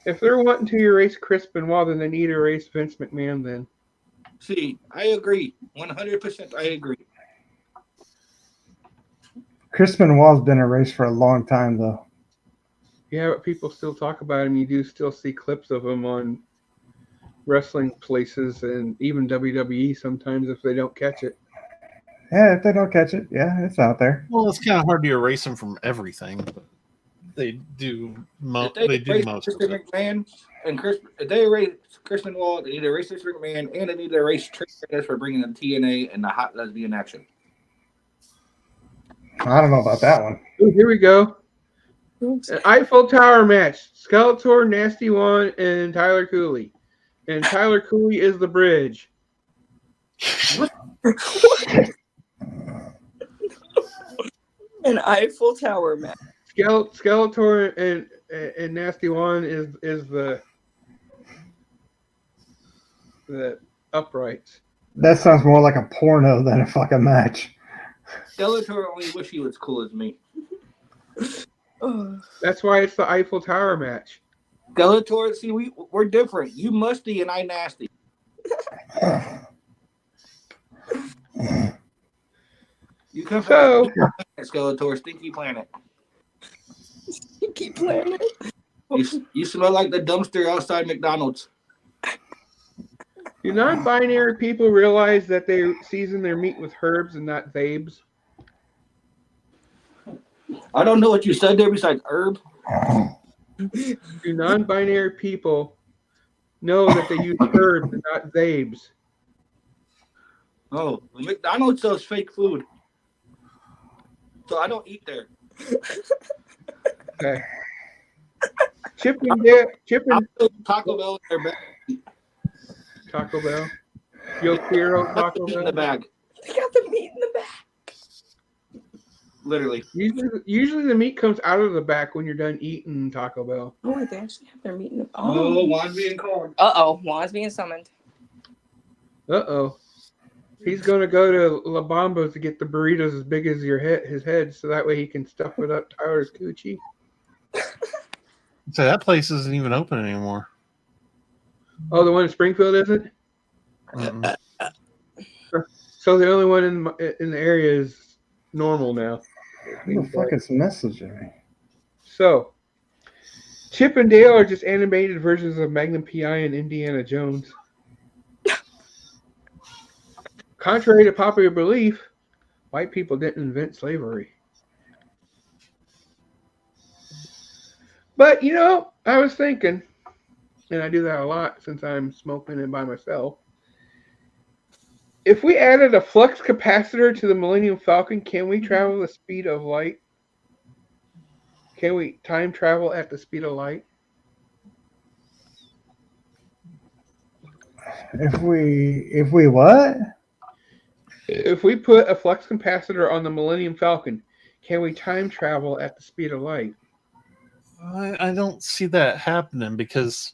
If they're wanting to erase Chris Benoit, then they need to erase Vince McMahon. Then. See, I agree. 100%. I agree. Chris Benoit's been erased for a long time, though. Yeah, but people still talk about him. You do still see clips of him on wrestling places and even WWE sometimes if they don't catch it. Yeah, if they don't catch it, yeah, it's out there. Well, it's kind of hard to erase him from everything, but they do. If they They do erase most of Mr. it. McMahon and if they erase Chris Benoit, they need to erase Mr. McMahon and they need to erase Trish Stratus for bringing the TNA and the hot lesbian action. I don't know about that one. Ooh, here we go. An Eiffel Tower match. Skeletor, Nasty One, and Tyler Cooley. And Tyler Cooley is the bridge. An Eiffel Tower match. Skeletor and Nasty One is the uprights. That sounds more like a porno than a fucking match. Skeletor only wish he was cool as me. That's why it's the Eiffel Tower match. Skeletor, see, we're different. You musty and I nasty. You come from Skeletor, Stinky Planet. Stinky Planet. You smell like the dumpster outside McDonald's. Do non-binary people realize that they season their meat with herbs and not zabes? I don't know what you said there besides herb. Do non-binary people know that they use herbs and not zabes? Oh, McDonald's sells fake food. So I don't eat there. Okay. Chip and Taco Bell in their bag. Taco Bell. Yo Quiero Taco Bell. In the bag. They got the meat in the back. Literally. Usually the meat comes out of the back when you're done eating Taco Bell. Oh, wait, they actually have their meat in the back. Oh, Juan's being called. Uh-oh, Juan's being summoned. Uh-oh. He's going to go to La Bamba to get the burritos as big as his head, so that way he can stuff it up Tyler's coochie. So that place isn't even open anymore. Oh, the one in Springfield isn't? Mm-mm. So the only one in the area is normal now. Who the fuck is messaging me? So, Chip and Dale are just animated versions of Magnum P.I. and Indiana Jones. Contrary to popular belief, white people didn't invent slavery. But, I was thinking, and I do that a lot since I'm smoking and by myself, if we added a flux capacitor to the Millennium Falcon, can we travel the speed of light? Can we time travel at the speed of light? If we what? If we put a flux capacitor on the Millennium Falcon, can we time travel at the speed of light? I don't see that happening because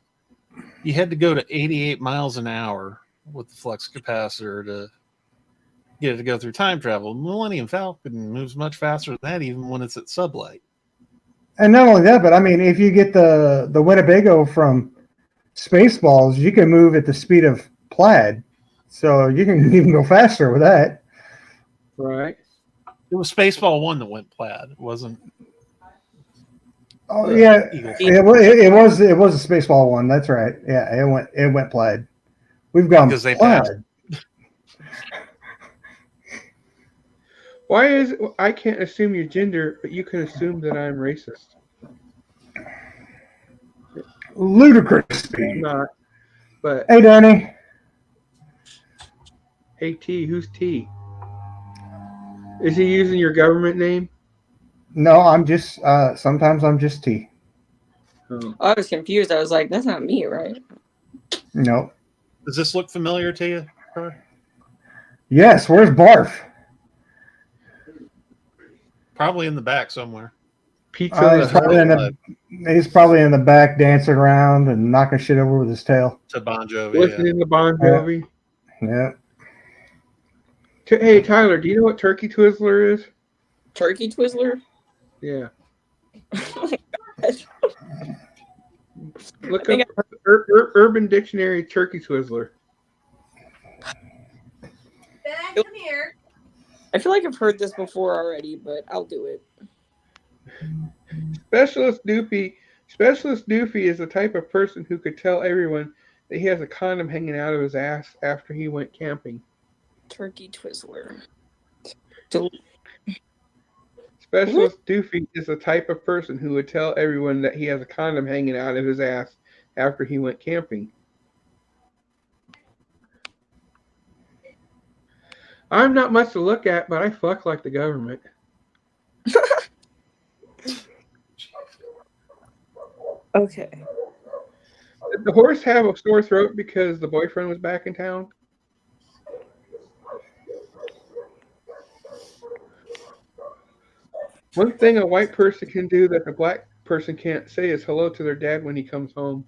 you had to go to 88 miles an hour with the flux capacitor to get it to go through time travel. Millennium Falcon moves much faster than that, even when it's at sublight. And not only that, but I mean, if you get the Winnebago from Spaceballs, you can move at the speed of Plaid, so you can even go faster with that. Right. It was Spaceball 1 that went Plaid. It wasn't. Oh yeah, it was a Spaceball 1. That's right. Yeah, it went Plaid. We've gone because they Plaid. passed. Why is I can't assume your gender, but you can assume that I'm racist? Ludicrous. I'm not. But Hey, Danny. hey, T, who's T? Is he using your government name? No, I'm just. Sometimes I'm just T. Oh. I was confused. I was like, that's not me, right? No. Does this look familiar to you, Troy? Yes. Where's Barf? Probably in the back somewhere. Pizza. He's probably in the back dancing around and knocking shit over with his tail. To Bon Jovi. Listening to Bon Jovi. Yeah. Hey, Tyler, do you know what Turkey Twizzler is? Turkey Twizzler? Yeah. Look think up Urban Dictionary turkey twizzler. Ben, come here. I feel like I've heard this before already, but I'll do it. Specialist Doofy is the type of person who could tell everyone that he has a condom hanging out of his ass after he went camping. Turkey Twizzler. Specialist Doofy is the type of person who would tell everyone that he has a condom hanging out of his ass after he went camping. I'm not much to look at, but I fuck like the government. Okay. Did the horse have a sore throat because the boyfriend was back in town? One thing a white person can do that a black person can't say is hello to their dad when he comes home.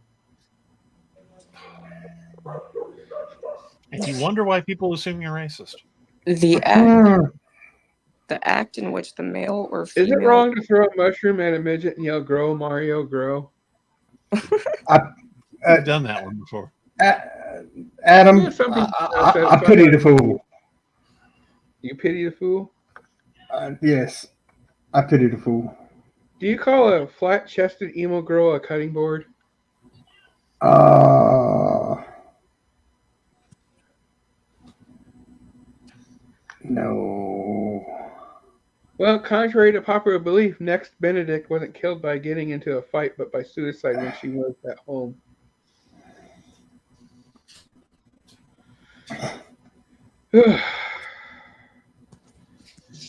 And you wonder why people assume you're racist. The act in which the male or Is female... it wrong to throw a mushroom at a midget and yell, "Grow, Mario, grow"? I've done that one before. Adam, Yeah, some people I pity the fool. You pity the fool? Yes, I pity the fool. Do you call a flat-chested emo girl a cutting board? No. Well, contrary to popular belief, Next Benedict wasn't killed by getting into a fight, but by suicide when she was at home.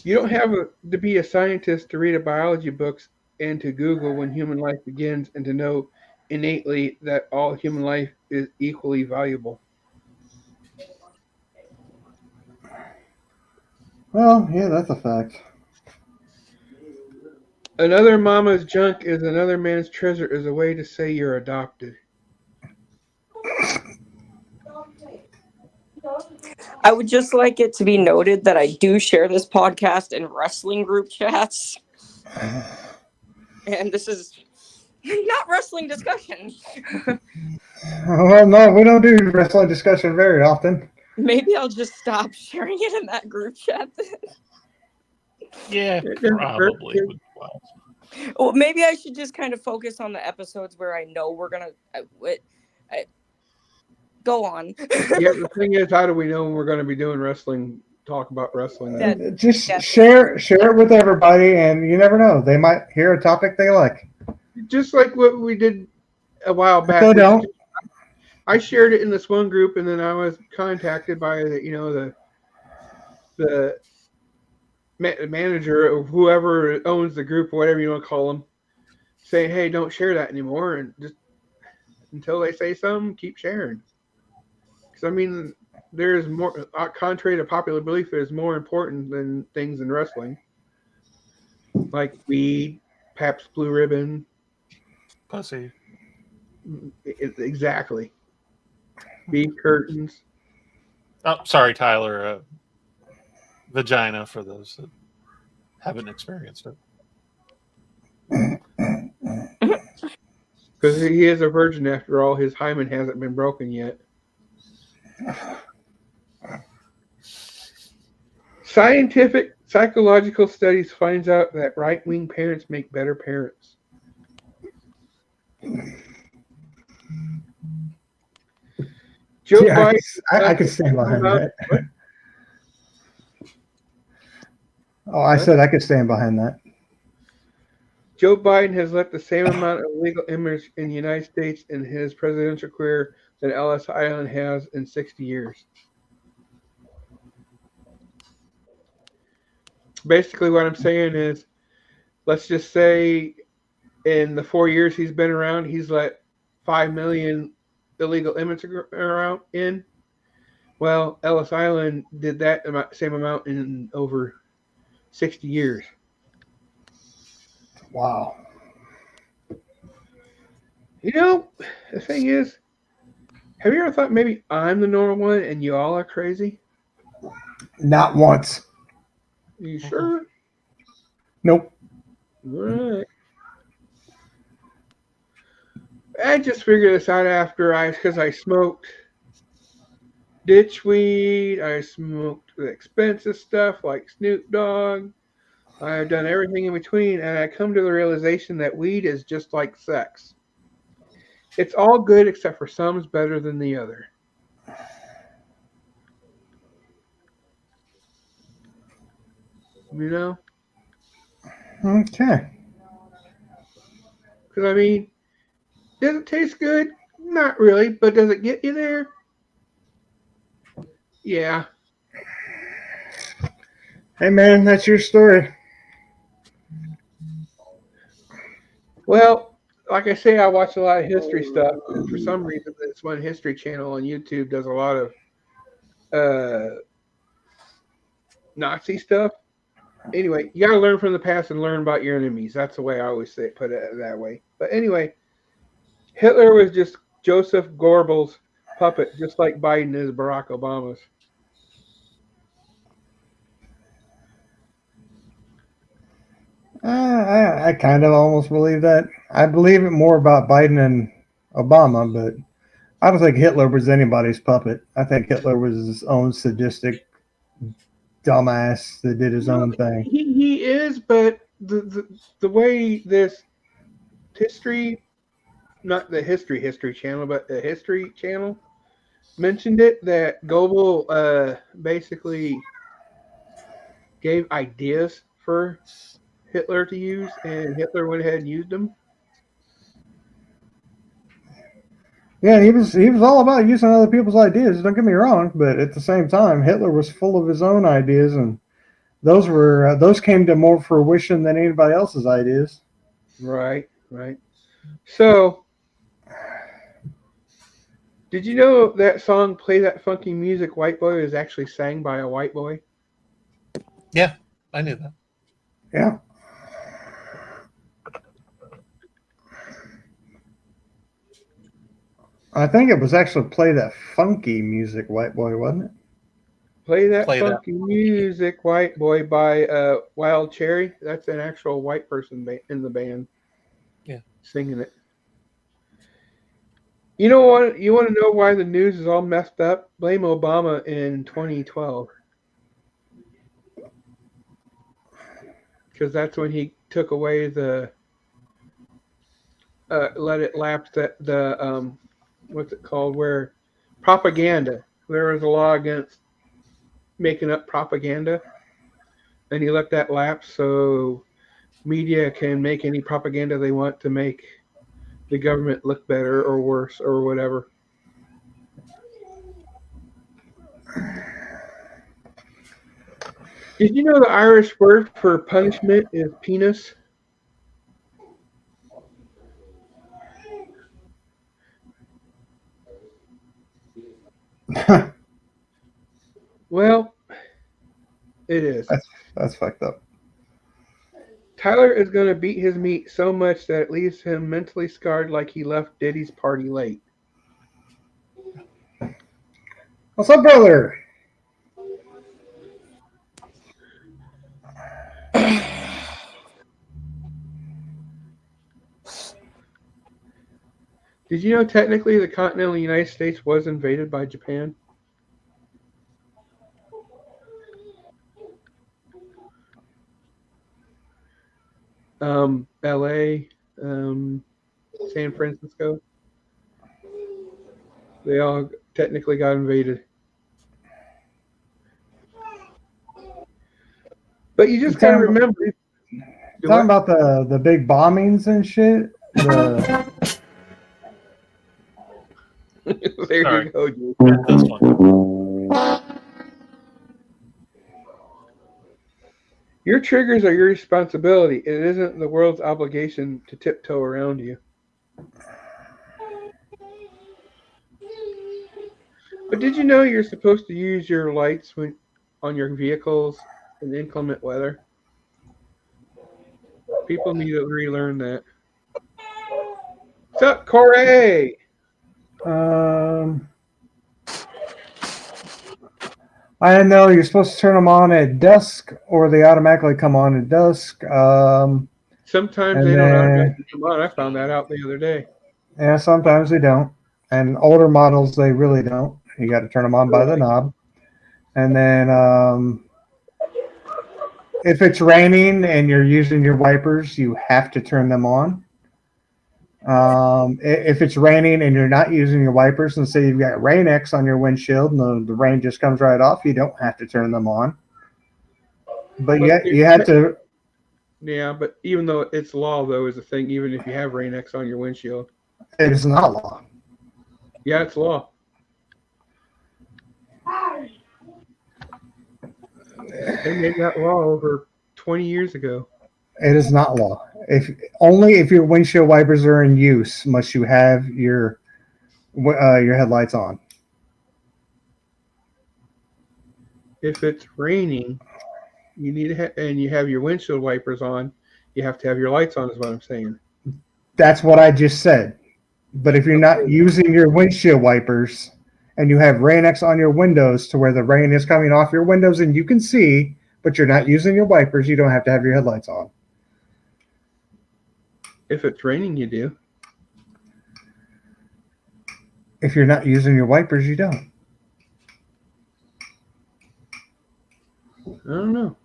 You don't have to be a scientist to read a biology books and to Google when human life begins and to know innately that all human life is equally valuable. Well, yeah, that's a fact. Another mama's junk is another man's treasure is a way to say you're adopted. I would just like it to be noted that I do share this podcast in wrestling group chats. And this is not wrestling discussion. Well, no, we don't do wrestling discussion very often. Maybe I'll just stop sharing it in that group chat. Yeah, probably. Well, maybe I should just kind of focus on the episodes where I know we're gonna. Go on. Yeah, the thing is, how do we know when we're going to be doing wrestling? Talk about wrestling. Just share it with everybody, and you never know, they might hear a topic they like. Just like what we did a while back. If they don't. I shared it in this one group, and then I was contacted by the manager or whoever owns the group, or whatever you want to call them, saying, "Hey, don't share that anymore," and just until they say something, keep sharing. Because I mean, there's more. Contrary to popular belief, there's more important than things in wrestling, like weed, Pabst Blue Ribbon, pussy. Exactly. Beef curtains. Oh, sorry, Tyler. Vagina for those that haven't experienced it. Because he is a virgin after all, his hymen hasn't been broken yet. Scientific psychological studies finds out that right-wing parents make better parents. Joe Biden, I could stand behind that. Oh, I said I could stand behind that. Joe Biden has left the same amount of legal immigrants in the United States in his presidential career that Ellis Island has in 60 years. Basically, what I'm saying is, let's just say in the 4 years he's been around, he's let 5 million illegal immigrants around in. Well, Ellis Island did that same amount in over 60 years. Wow. You know, the thing is, have you ever thought maybe I'm the normal one and you all are crazy? Not once. Are you sure? Nope. All right. I just figured this out because I smoked ditchweed, I smoked the expensive stuff like Snoop Dogg. I've done everything in between, and I come to the realization that weed is just like sex. It's all good except for some's better than the other. You know? Okay. Because, I mean, does it taste good? Not really, but does it get you there? Yeah. Hey, man, that's your story. Well, like I say, I watch a lot of history stuff, and for some reason, this one History Channel on YouTube does a lot of Nazi stuff. Anyway, you got to learn from the past and learn about your enemies. That's the way I always say it, put it that way. But anyway, Hitler was just Joseph Goebbels' puppet, just like Biden is Barack Obama's. I kind of almost believe that. I believe it more about Biden and Obama, but I don't think Hitler was anybody's puppet. I think Hitler was his own sadistic dumbass that did his own thing. He is, but the way this history, not the History Channel, but the History Channel mentioned it, that Goebel basically gave ideas for Hitler to use, and Hitler went ahead and used them. Yeah, he was all about using other people's ideas. Don't get me wrong, but at the same time, Hitler was full of his own ideas, and those came to more fruition than anybody else's ideas. Right. So, did you know that song "Play That Funky Music, White Boy" is actually sang by a white boy? Yeah, I knew that. Yeah. I think it was actually "Play That Funky Music, White Boy," wasn't it? Play That Funky Music, White Boy by Wild Cherry. That's an actual white person in the band. Yeah. Singing it. You know what? You want to know why the news is all messed up? Blame Obama in 2012. Because that's when he took away the let it lapse that the what's it called, where propaganda. There was a law against making up propaganda, and he let that lapse so media can make any propaganda they want to make the government look better or worse or whatever. Did you know the Irish word for punishment is penis? Well, it is. That's fucked up. Tyler is going to beat his meat so much that it leaves him mentally scarred like he left Diddy's party late. What's up, brother? Did you know technically the continental United States was invaded by Japan? LA, San Francisco. They all technically got invaded. But you just gotta remember. Talking about the big bombings and shit. There Sorry. you go, dude. That's one. Your triggers are your responsibility. It isn't the world's obligation to tiptoe around you. But did you know you're supposed to use your lights on your vehicles in inclement weather? People need to relearn that. What's up, Corey? I didn't know you're supposed to turn them on at dusk, or they automatically come on at dusk. Sometimes they don't automatically come on. I found that out the other day. Yeah, sometimes they don't. And older models, they really don't. You got to turn them on by the knob. And then if it's raining and you're using your wipers, you have to turn them on. If it's raining and you're not using your wipers, and say you've got Rain X on your windshield and the rain just comes right off, you don't have to turn them on. But yet you have to. Yeah, but even though it's law, though, is a thing. Even if you have Rain-X on your windshield, It is not law. yeah, it's law. They made that law over 20 years ago. It is not law. If only if your windshield wipers are in use must you have your headlights on. If it's raining, you need to and you have your windshield wipers on, you have to have your lights on. Is what I'm saying. That's what I just said. But if you're not using your windshield wipers and you have Rain-X on your windows to where the rain is coming off your windows and you can see, but you're not using your wipers, you don't have to have your headlights on. If it's raining, you do. If you're not using your wipers, you don't. I don't know.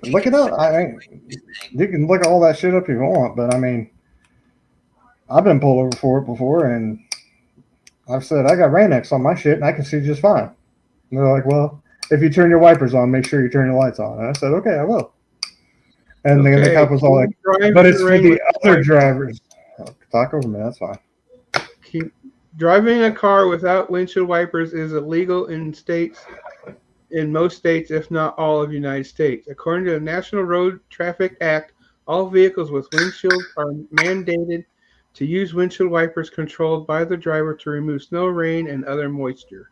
Look it up. I mean, you can look all that shit up if you want, but I mean, I've been pulled over for it before, and I've said I got Rain-X on my shit, and I can see just fine. And they're like, "Well, if you turn your wipers on, make sure you turn your lights on." And I said, "Okay, I will." And then the cop was all like, "But it's for the other drivers." Talk over me. That's fine. Driving a car without windshield wipers is illegal in most states, if not all of the United States. According to the National Road Traffic Act, all vehicles with windshields are mandated to use windshield wipers controlled by the driver to remove snow, rain, and other moisture.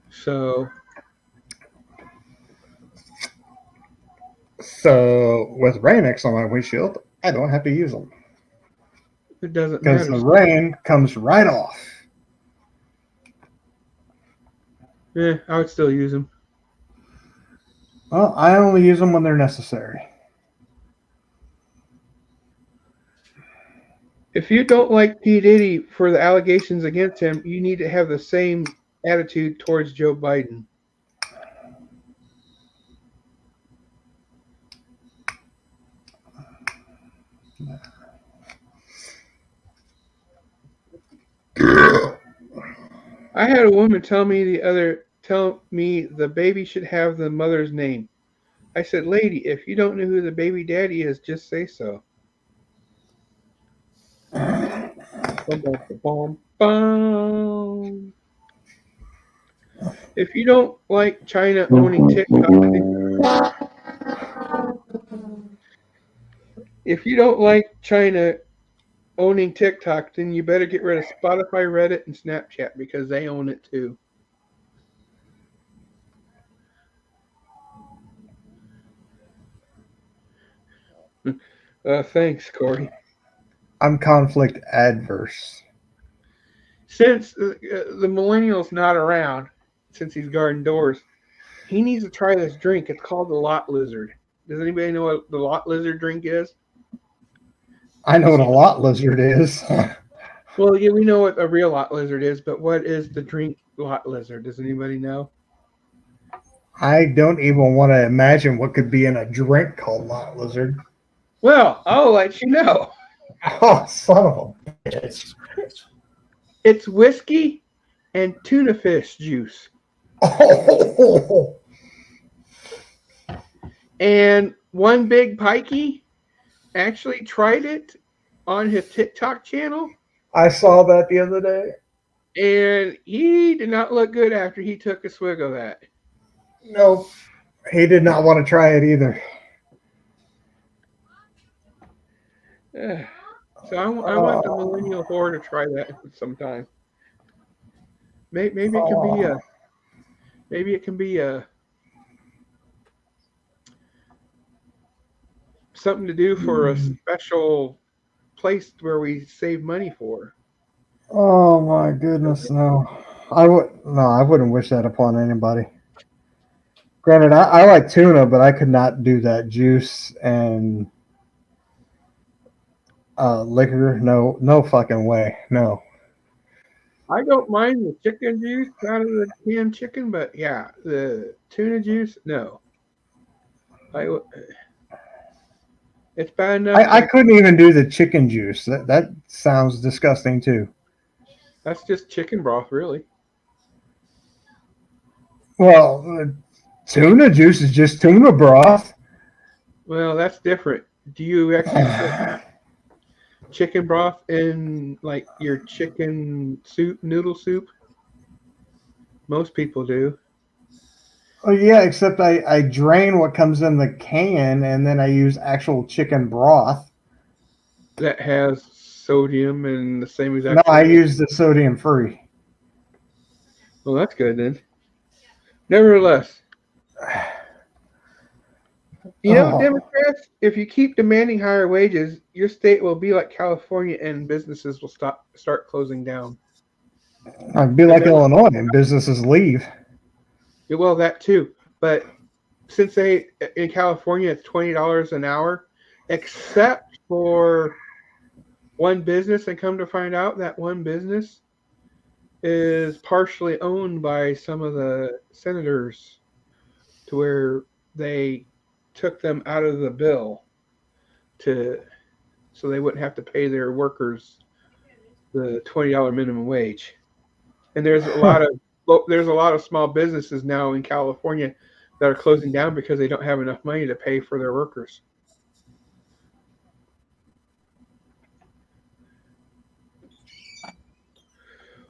So with Rain-X on my windshield, I don't have to use them it doesn't because matter. the rain comes right off. Yeah, I would still use them. Well, I only use them when they're necessary. If you don't like P. Diddy for the allegations against him, you need to have the same attitude towards Joe Biden. I had a woman tell me the baby should have the mother's name. I said, "Lady, if you don't know who the baby daddy is, just say so." If you don't like China owning TikTok, then you better get rid of Spotify, Reddit, and Snapchat because they own it too. Thanks, Corey. I'm conflict adverse. Since the millennial's not around, since he's guarding doors, he needs to try this drink. It's called the Lot Lizard. Does anybody know what the Lot Lizard drink is? I know what a lot lizard is. Well, yeah, we know what a real Lot Lizard is, but what is the drink Lot Lizard? Does anybody know? I don't even want to imagine what could be in a drink called lot lizard. Well, I'll let you know. Oh, son of a bitch. It's whiskey and tuna fish juice. Oh. And one big pikey actually tried it on his TikTok channel. I saw that the other day. And he did not look good after he took a swig of that. No, he did not want to try it either. So I want the millennial whore to try that sometime. Maybe it can be a. Maybe it can be a something to do for a special place where we save money for. Oh my goodness, no. I wouldn't wish that upon anybody. Granted, I like tuna, but I could not do that juice and liquor. No, no fucking way. No. I don't mind the chicken juice out of the canned chicken, but yeah, the tuna juice, no. It's bad enough. I couldn't even do the chicken juice. That sounds disgusting too. That's just chicken broth, really. Well, tuna juice is just tuna broth. Well, that's different. Do you actually put chicken broth in like your chicken soup, noodle soup? Most people do. Oh yeah, except I drain what comes in the can and then I use actual chicken broth. That has sodium and the same exact. No, I use the sodium free. Well, that's good then. Nevertheless, Democrats, if you keep demanding higher wages, your state will be like California and businesses will start closing down. I'd be like Illinois and businesses leave. Well, that too. But since in California it's $20 an hour, except for one business, and come to find out that one business is partially owned by some of the senators, to where they took them out of the bill so they wouldn't have to pay their workers the $20 minimum wage. And there's a lot of small businesses now in California that are closing down because they don't have enough money to pay for their workers.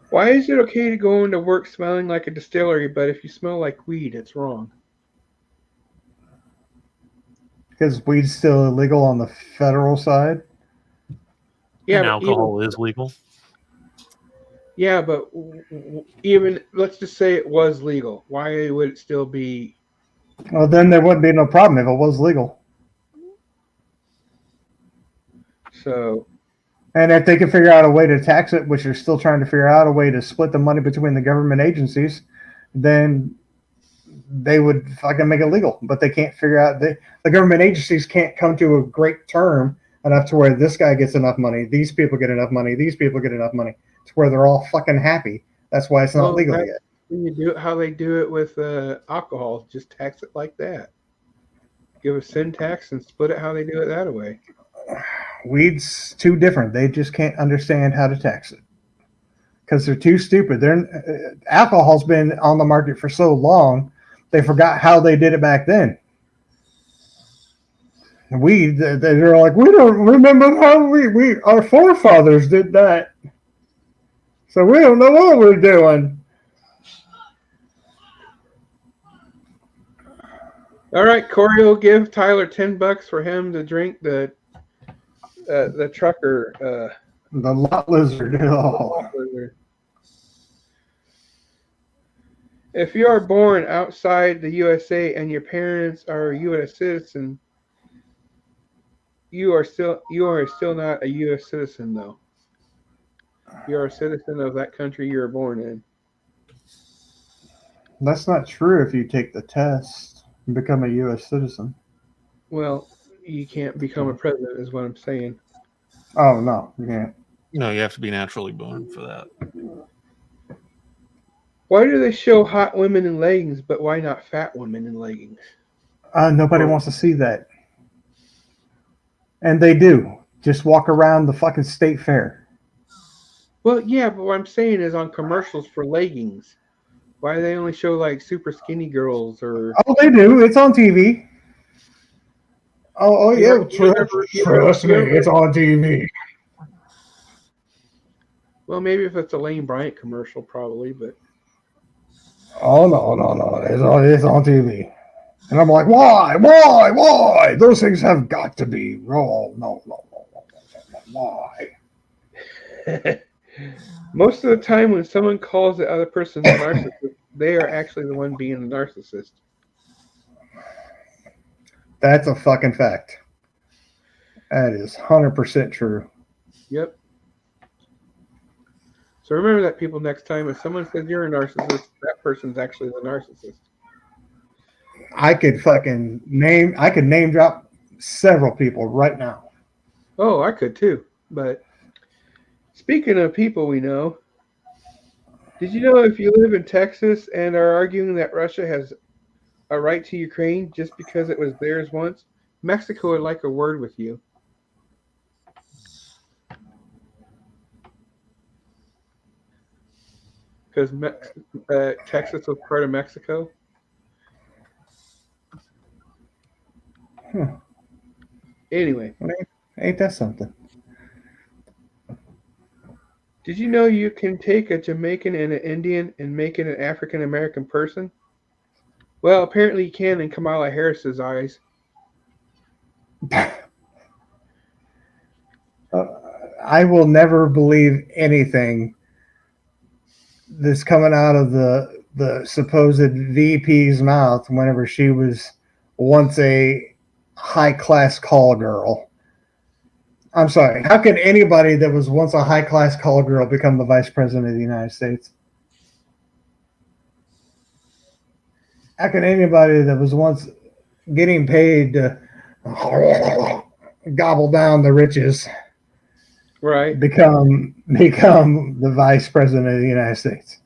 Why is it okay to go into work smelling like a distillery, but if you smell like weed, it's wrong? Because weed's still illegal on the federal side. Yeah, and alcohol is legal. Yeah, but even let's just say it was legal. Why would it still be? Well, then there wouldn't be no problem if it was legal. So. And if they could figure out a way to tax it, which they're still trying to figure out a way to split the money between the government agencies, then they would fucking make it legal. But they can't figure out the government agencies can't come to a great term enough to where this guy gets enough money, these people get enough money, these people get enough money, to where they're all fucking happy. That's why it's not legal yet. When you do it how they do it with alcohol, just tax it like that. Give a sin tax and split it how they do it that way. Weed's too different. They just can't understand how to tax it because they're too stupid. Alcohol's been on the market for so long, they forgot how they did it back then. Weed, they're like, we don't remember how our forefathers did that, so we don't know what we're doing. All right, Corey will give Tyler $10 for him to drink the trucker. The lot lizard. Oh. If you are born outside the USA and your parents are a U.S. citizen, you are still not a U.S. citizen, though. You are a citizen of that country you were born in. That's not true. If you take the test and become a U.S. citizen. Well, you can't become a president, is what I'm saying. Oh no, you can't. No, you have to be naturally born for that. Why do they show hot women in leggings, but why not fat women in leggings? Nobody wants to see that. And they do. Just walk around the fucking state fair. Well, yeah, but what I'm saying is on commercials for leggings. Why do they only show like super skinny girls or? Oh, they do. It's on TV. Oh yeah. Trust me, it's on TV. Well, maybe if it's a Lane Bryant commercial, probably, but. Oh no! It's on TV, and I'm like, why? Those things have got to be. Oh no! Why? Most of the time, when someone calls the other person a narcissist, they are actually the one being the narcissist. That's a fucking fact. That is 100% true. Yep. So remember that, people, next time if someone says you're a narcissist, that person's actually the narcissist. I could name drop several people right now. Oh, I could too. But speaking of people we know, did you know if you live in Texas and are arguing that Russia has a right to Ukraine just because it was theirs once, Mexico would like a word with you. Because Texas was part of Mexico. Huh. Anyway, Ain't that something? did you know you can take a Jamaican and an Indian and make it an African American person? Well, apparently you can in Kamala Harris's eyes. I will never believe anything that's coming out of the supposed VP's mouth whenever she was once a high class call girl. I'm sorry. How could anybody that was once a high class call girl become the vice president of the United States? How can anybody that was once getting paid to gobble down the riches Right. become the vice president of the United States?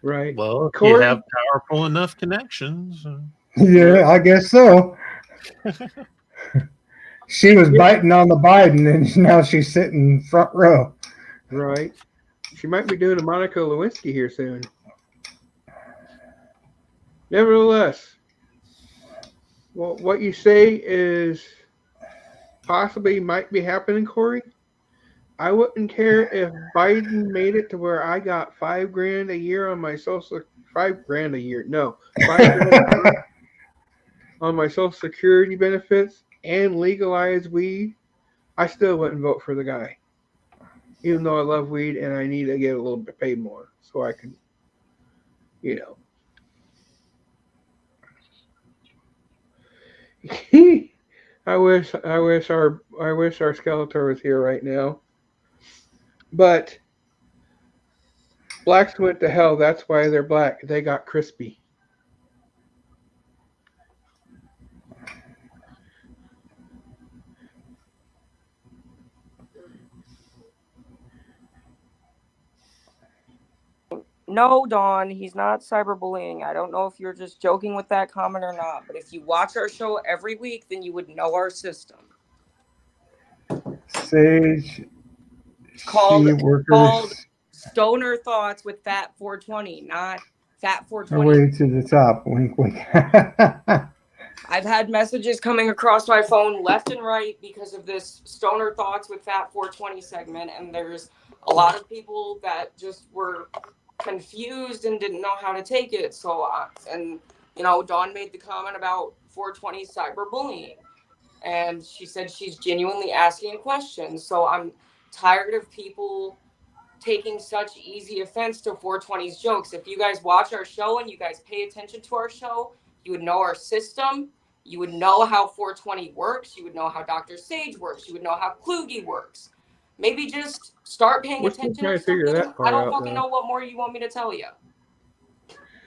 Right. Well, if Corey? you have powerful enough connections. Yeah, I guess so. She was biting on the Biden, and now she's sitting front row. Right. She might be doing a Monica Lewinsky here soon. Nevertheless, well, what you say is possibly might be happening, Corey. I wouldn't care if Biden made it to where I got $5,000 a year on my social. $5,000 a year? No, $5,000 a year on my Social Security benefits and legalized weed. I still wouldn't vote for the guy, even though I love weed and I need to get a little bit paid more so I can, you know. I wish our Skeletor was here right now. But blacks went to hell. That's why they're black. They got crispy. No, Dawn, he's not cyberbullying. I don't know if you're just joking with that comment or not, but if you watch our show every week, then you would know our system. Sage, Called she workers, called Stoner Thoughts with Phat420, not Phat420. way to the top. Wink, wink. I've had messages coming across my phone left and right because of this Stoner Thoughts with Phat420 segment, and there's a lot of people that just were confused and didn't know how to take it. So, and you know, Dawn made the comment about 420 cyberbullying, and she said she's genuinely asking questions. So I'm tired of people taking such easy offense to 420's jokes. If you guys watch our show and you guys pay attention to our show, you would know our system. You would know how 420 works. You would know how Dr. Sage works. You would know how Kluge works. Maybe just start paying We're still attention trying or to figure something. that part I don't out, fucking though. know what more you want me to tell you.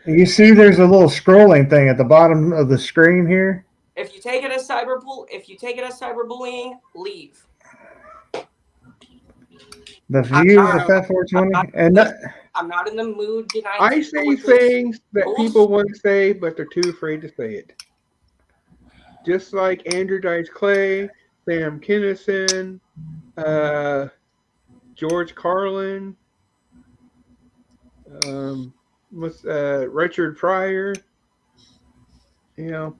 You see, there's a little scrolling thing at the bottom of the screen here. If you take it as cyberbullying, leave. The views of Phat420, I'm not in the mood tonight. I say things that people want to say, but they're too afraid to say it. Just like Andrew Dice Clay, Sam Kinison, George Carlin, Richard Pryor. You know,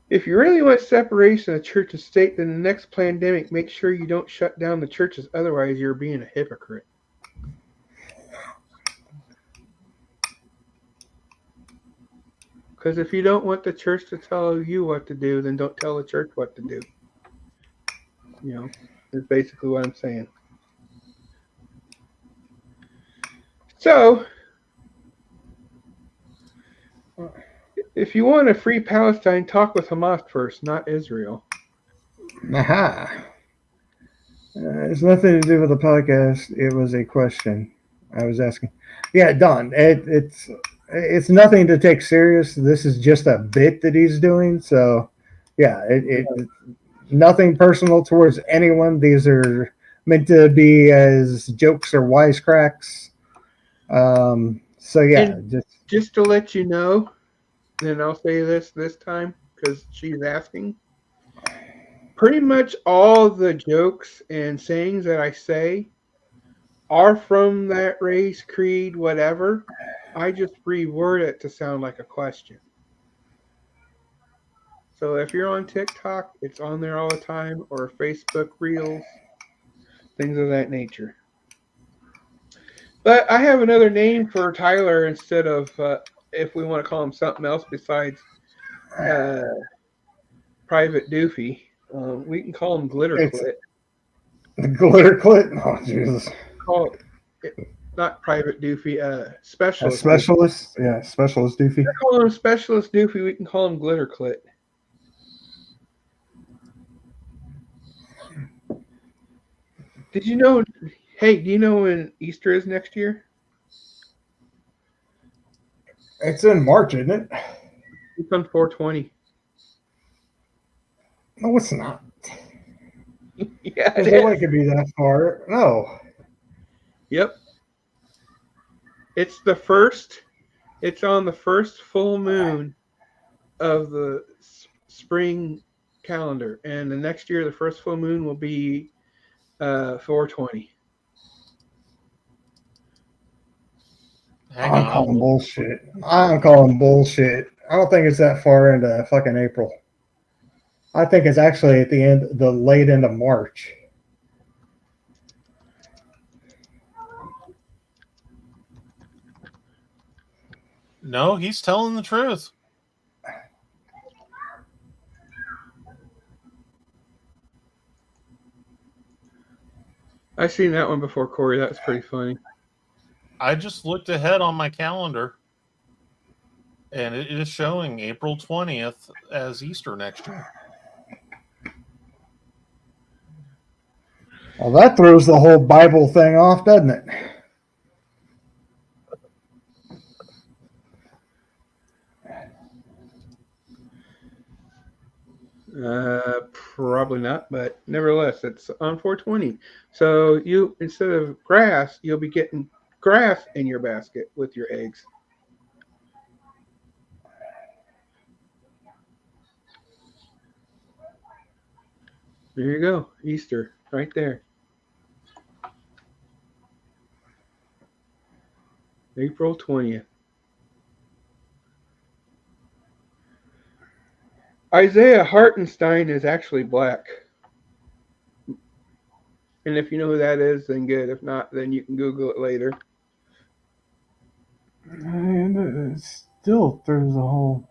if you really want separation of church and state, then the next pandemic, make sure you don't shut down the churches. Otherwise, you're being a hypocrite. Because if you don't want the church to tell you what to do, then don't tell the church what to do. You know, that's basically what I'm saying. So, If you want a free Palestine, talk with Hamas first, not Israel. Aha. It's nothing to do with the podcast. It was a question I was asking. Yeah, Don. It's nothing to take serious. This is just a bit that he's doing. So, yeah, nothing personal towards anyone. These are meant to be as jokes or wisecracks. So yeah, And just to let you know, and I'll say this time because she's asking. Pretty much all the jokes and sayings that I say are from that race, creed, whatever. I just reword it to sound like a question. So if you're on TikTok, it's on there all the time, or Facebook Reels, things of that nature. But I have another name for Tyler instead of, if we want to call him something else besides Private Doofy. We can call him Glitter it's Clit. the glitter clit. Oh Jesus! Call it not Private Doofy, A Specialist. specialist, yeah, specialist doofy. We're calling him Specialist Doofy. We can call him Glitter Clit. Did you know? Hey, do you know when Easter is next year? It's in March, isn't it? It's on 420. No, it's not. Yeah, There's it no way it is. could be that far. No. Yep. It's the first. It's on the first full moon of the spring calendar, and the next year the first full moon will be 420. Hang I'm on. calling bullshit. I'm calling bullshit. I don't think it's that far into fucking April. I think it's actually at the late end of March. No, he's telling the truth. I've seen that one before, Corey. That was pretty funny. I just looked ahead on my calendar, and it is showing April 20th as Easter next year. Well, that throws the whole Bible thing off, doesn't it? Probably not, but nevertheless, it's on 420. So you, instead of grass, you'll be getting grass in your basket with your eggs. There you go, Easter, right there. April 20th. Isaiah Hartenstein is actually black. And if you know who that is, then good. If not, then you can Google it later. And it still throws the whole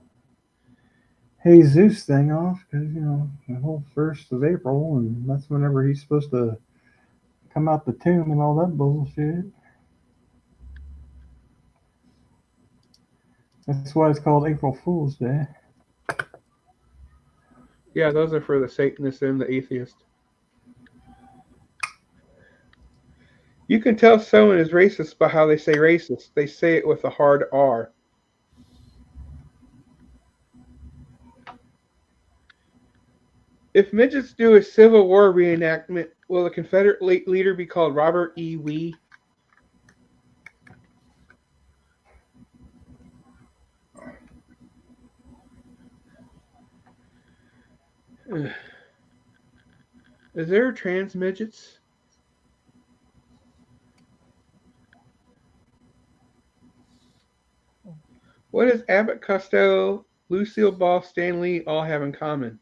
Jesus thing off because, the whole 1st of April, and that's whenever he's supposed to come out the tomb and all that bullshit. That's why it's called April Fool's Day. Yeah, those are for the Satanists and the atheists. You can tell someone is racist by how they say racist. They say it with a hard R. If midgets do a Civil War reenactment, will the Confederate leader be called Robert E. Lee? Is there trans midgets? What does Abbott Costello, Lucille Ball, Stan Lee all have in common?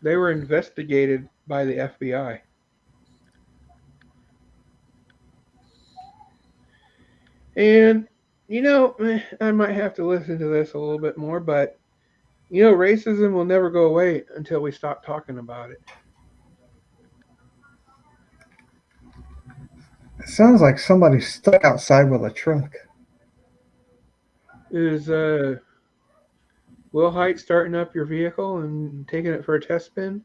They were investigated by the FBI. And, I might have to listen to this a little bit more, but, racism will never go away until we stop talking about it. It sounds like somebody stuck outside with a truck. Is Will Height starting up your vehicle and taking it for a test spin?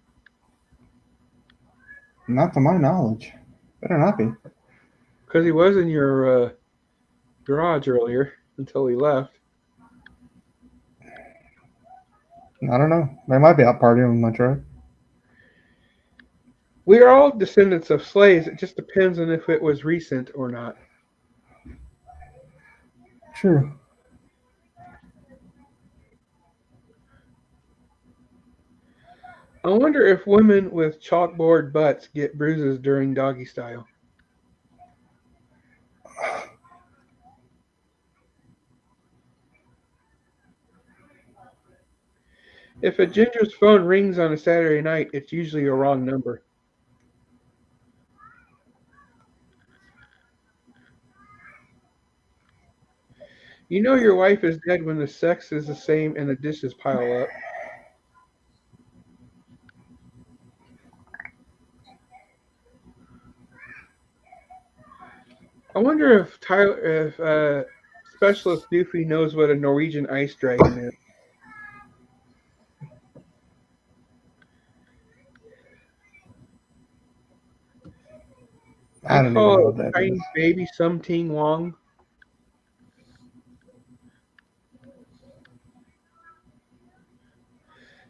Not to my knowledge. Better not be. Because he was in your garage earlier until he left. I don't know. They might be out partying with my truck. We are all descendants of slaves. It just depends on if it was recent or not. True. I wonder if women with chalkboard butts get bruises during doggy style. If a ginger's phone rings on a Saturday night, it's usually a wrong number. You know your wife is dead when the sex is the same and the dishes pile up. I wonder if Specialist Doofy knows what a Norwegian ice dragon is. I They don't even call know it what that a is. tiny baby something Wong.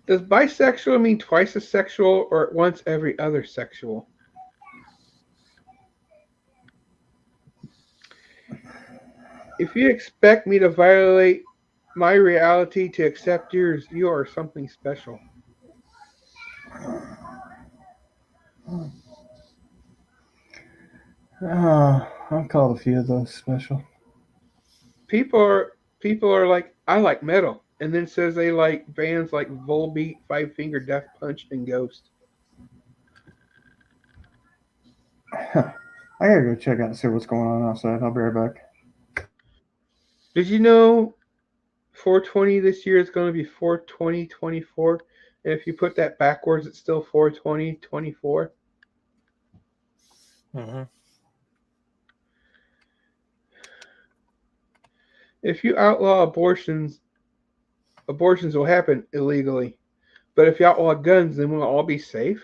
Does bisexual mean twice as sexual or once every other sexual? If you expect me to violate my reality to accept yours, you are something special. I've called a few of those special. People are like, I like metal, and then says they like bands like Volbeat, Five Finger Death Punch, and Ghost. I gotta go check out and see what's going on outside. I'll be right back. Did you know 420 this year is going to be 42024? And if you put that backwards, it's still 42024. Mm-hmm. If you outlaw abortions, abortions will happen illegally. But if you outlaw guns, then we'll all be safe.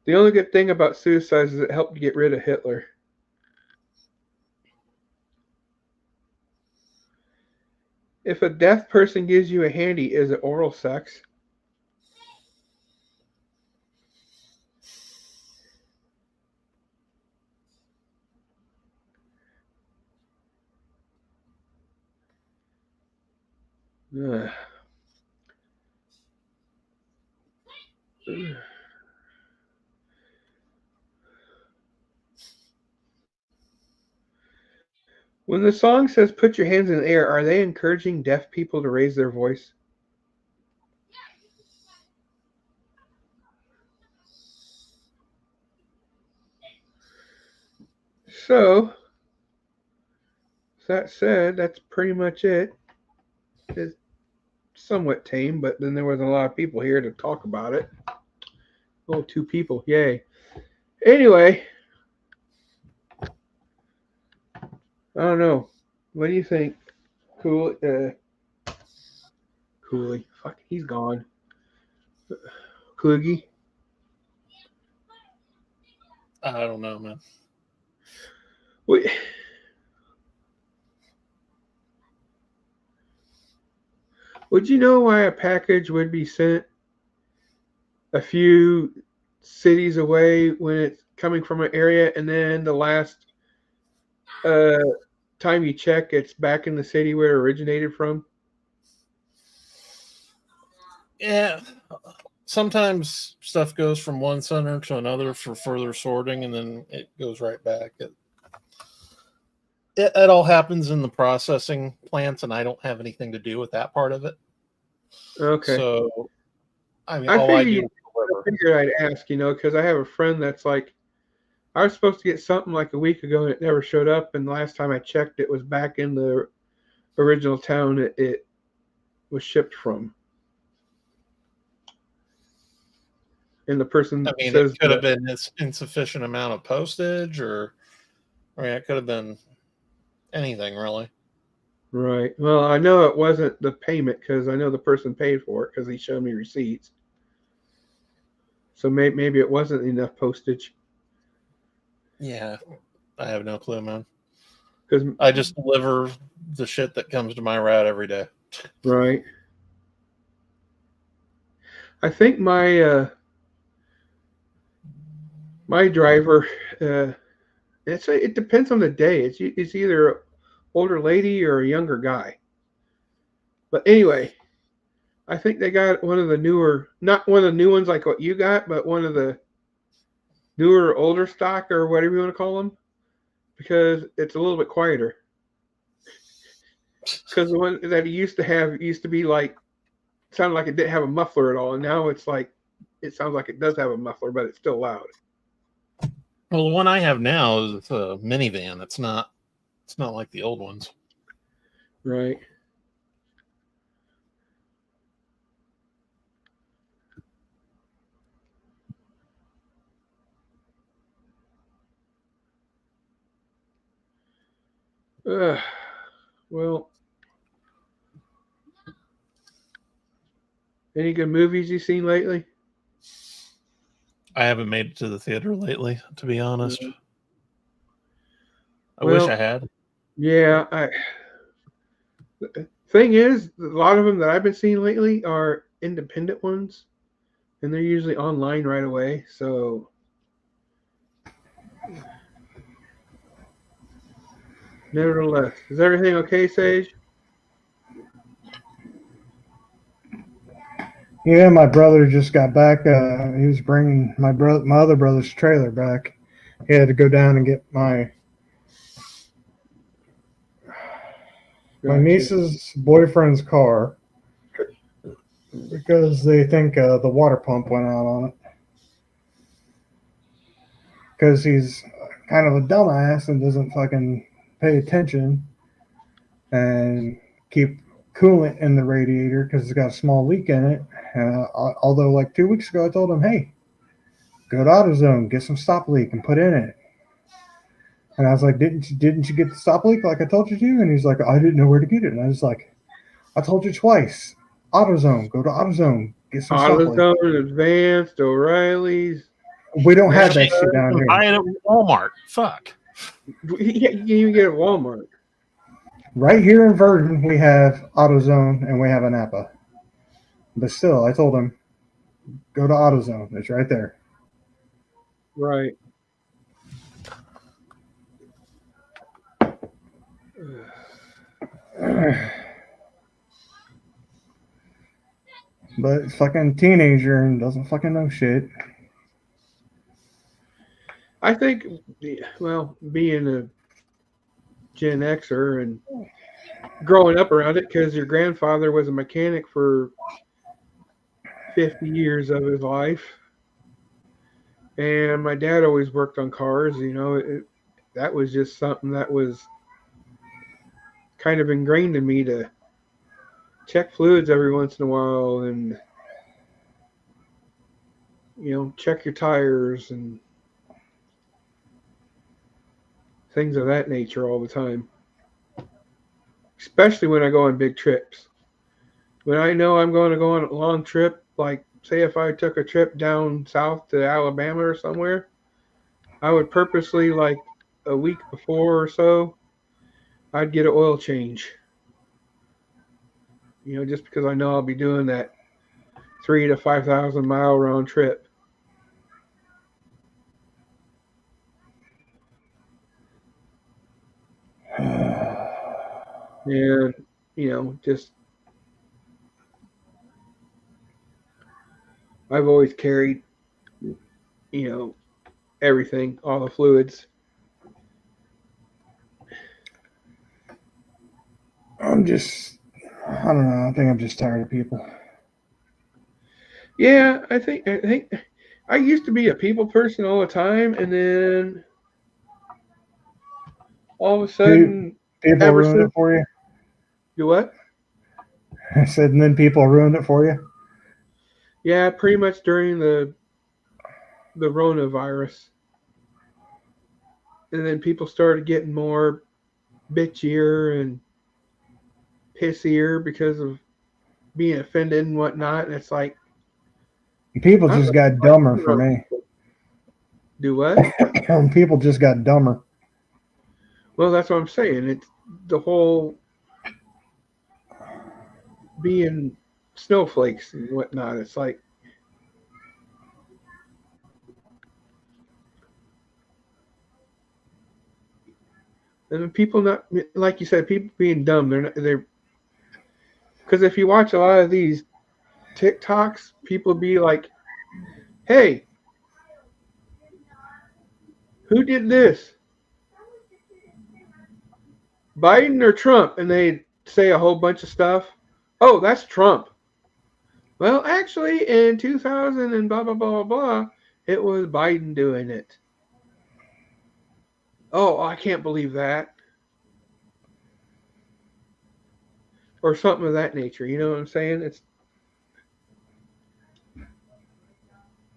The only good thing about suicides is it helped you get rid of Hitler. If a deaf person gives you a handy, is it oral sex? Ugh. When the song says put your hands in the air, are they encouraging deaf people to raise their voice? So, that said, that's pretty much it. It's somewhat tame, but then there wasn't a lot of people here to talk about it. Oh, two people, yay. Anyway, I don't know. What do you think? Cooley. Fuck, he's gone. Kluge. I don't know, man. Wait. Would you know why a package would be sent a few cities away when it's coming from an area, and then the last time you check, it's back in the city where it originated from? Yeah. Sometimes stuff goes from one center to another for further sorting, and then it goes right back. It all happens in the processing plants, and I don't have anything to do with that part of it. Okay. So, I mean, I all I do figured, is deliver. I'd ask, because I have a friend that's like, I was supposed to get something like a week ago and it never showed up. And the last time I checked, it was back in the original town it was shipped from. And the person I mean, says it could have been this insufficient amount of postage, or I mean, it could have been anything, really. Right. Well, I know it wasn't the payment because I know the person paid for it because he showed me receipts. So maybe it wasn't enough postage. Yeah, I have no clue, man. Because I just deliver the shit that comes to my route every day. right. I think my my driver. It depends on the day. It's either an older lady or a younger guy. But anyway, I think they got one of the newer, not one of the new ones like what you got, but one of the newer, older stock or whatever you want to call them, because it's a little bit quieter. Because the one that he used to have used to be like, sounded like it didn't have a muffler at all, and now it's like, it sounds like it does have a muffler, but it's still loud. Well, the one I have now is a minivan. It's not like the old ones. Right. Well, any good movies you've seen lately? I haven't made it to the theater lately, to be honest. I Well, wish I had. Yeah, the thing is, a lot of them that I've been seeing lately are independent ones, and they're usually online right away. So, nevertheless, is everything okay, Sage? Yeah, my brother just got back. He was bringing my other brother's trailer back. He had to go down and get my Gotcha. niece's boyfriend's car because they think the water pump went out on it. Because he's kind of a dumbass and doesn't fucking pay attention and keep coolant in the radiator because it's got a small leak in it. Although, like 2 weeks ago, I told him, hey, go to AutoZone, get some stop leak and put in it. And I was like, didn't you get the stop leak like I told you to? And he's like, I didn't know where to get it. And I was like, I told you twice. AutoZone, go to AutoZone, get some stop leak. AutoZone, Advanced, O'Reilly's. We don't have that shit down here. Buy it at Walmart. Fuck. You can even get it at Walmart. Right here in Verdon, we have AutoZone and we have a Napa. But still, I told him, go to AutoZone. It's right there. Right. But fucking teenager and doesn't fucking know shit. I think, well, being a Gen Xer and growing up around it, because your grandfather was a mechanic for 50 years of his life, and my dad always worked on cars. That was just something that was kind of ingrained in me to check fluids every once in a while and check your tires and things of that nature all the time, especially when I go on big trips. When I know I'm going to go on a long trip, like say if I took a trip down south to Alabama or somewhere, I would purposely, like a week before or so, I'd get an oil change. Just because I know I'll be doing that 3,000 to 5,000 mile round trip. And, just I've always carried, everything, all the fluids. I don't know. I think I'm just tired of people. Yeah, I think I used to be a people person all the time, and then all of a sudden, people ruined it for you. You what? I said, and then people ruined it for you. Yeah, pretty much during the Rona virus. And then people started getting more bitchier and pissier because of being offended and whatnot. And it's like, People I don't just got dumber for know. me. Do what? People just got dumber. Well, that's what I'm saying. It's the whole being snowflakes and whatnot. It's like, and then people not, like you said, people being dumb. They're because if you watch a lot of these TikToks, people be like, "Hey, who did this? Biden or Trump?" And they say a whole bunch of stuff. Oh, that's Trump. Well, actually, in 2000 and blah blah blah blah blah, it was Biden doing it. Oh, I can't believe that. Or something of that nature. You know what I'm saying?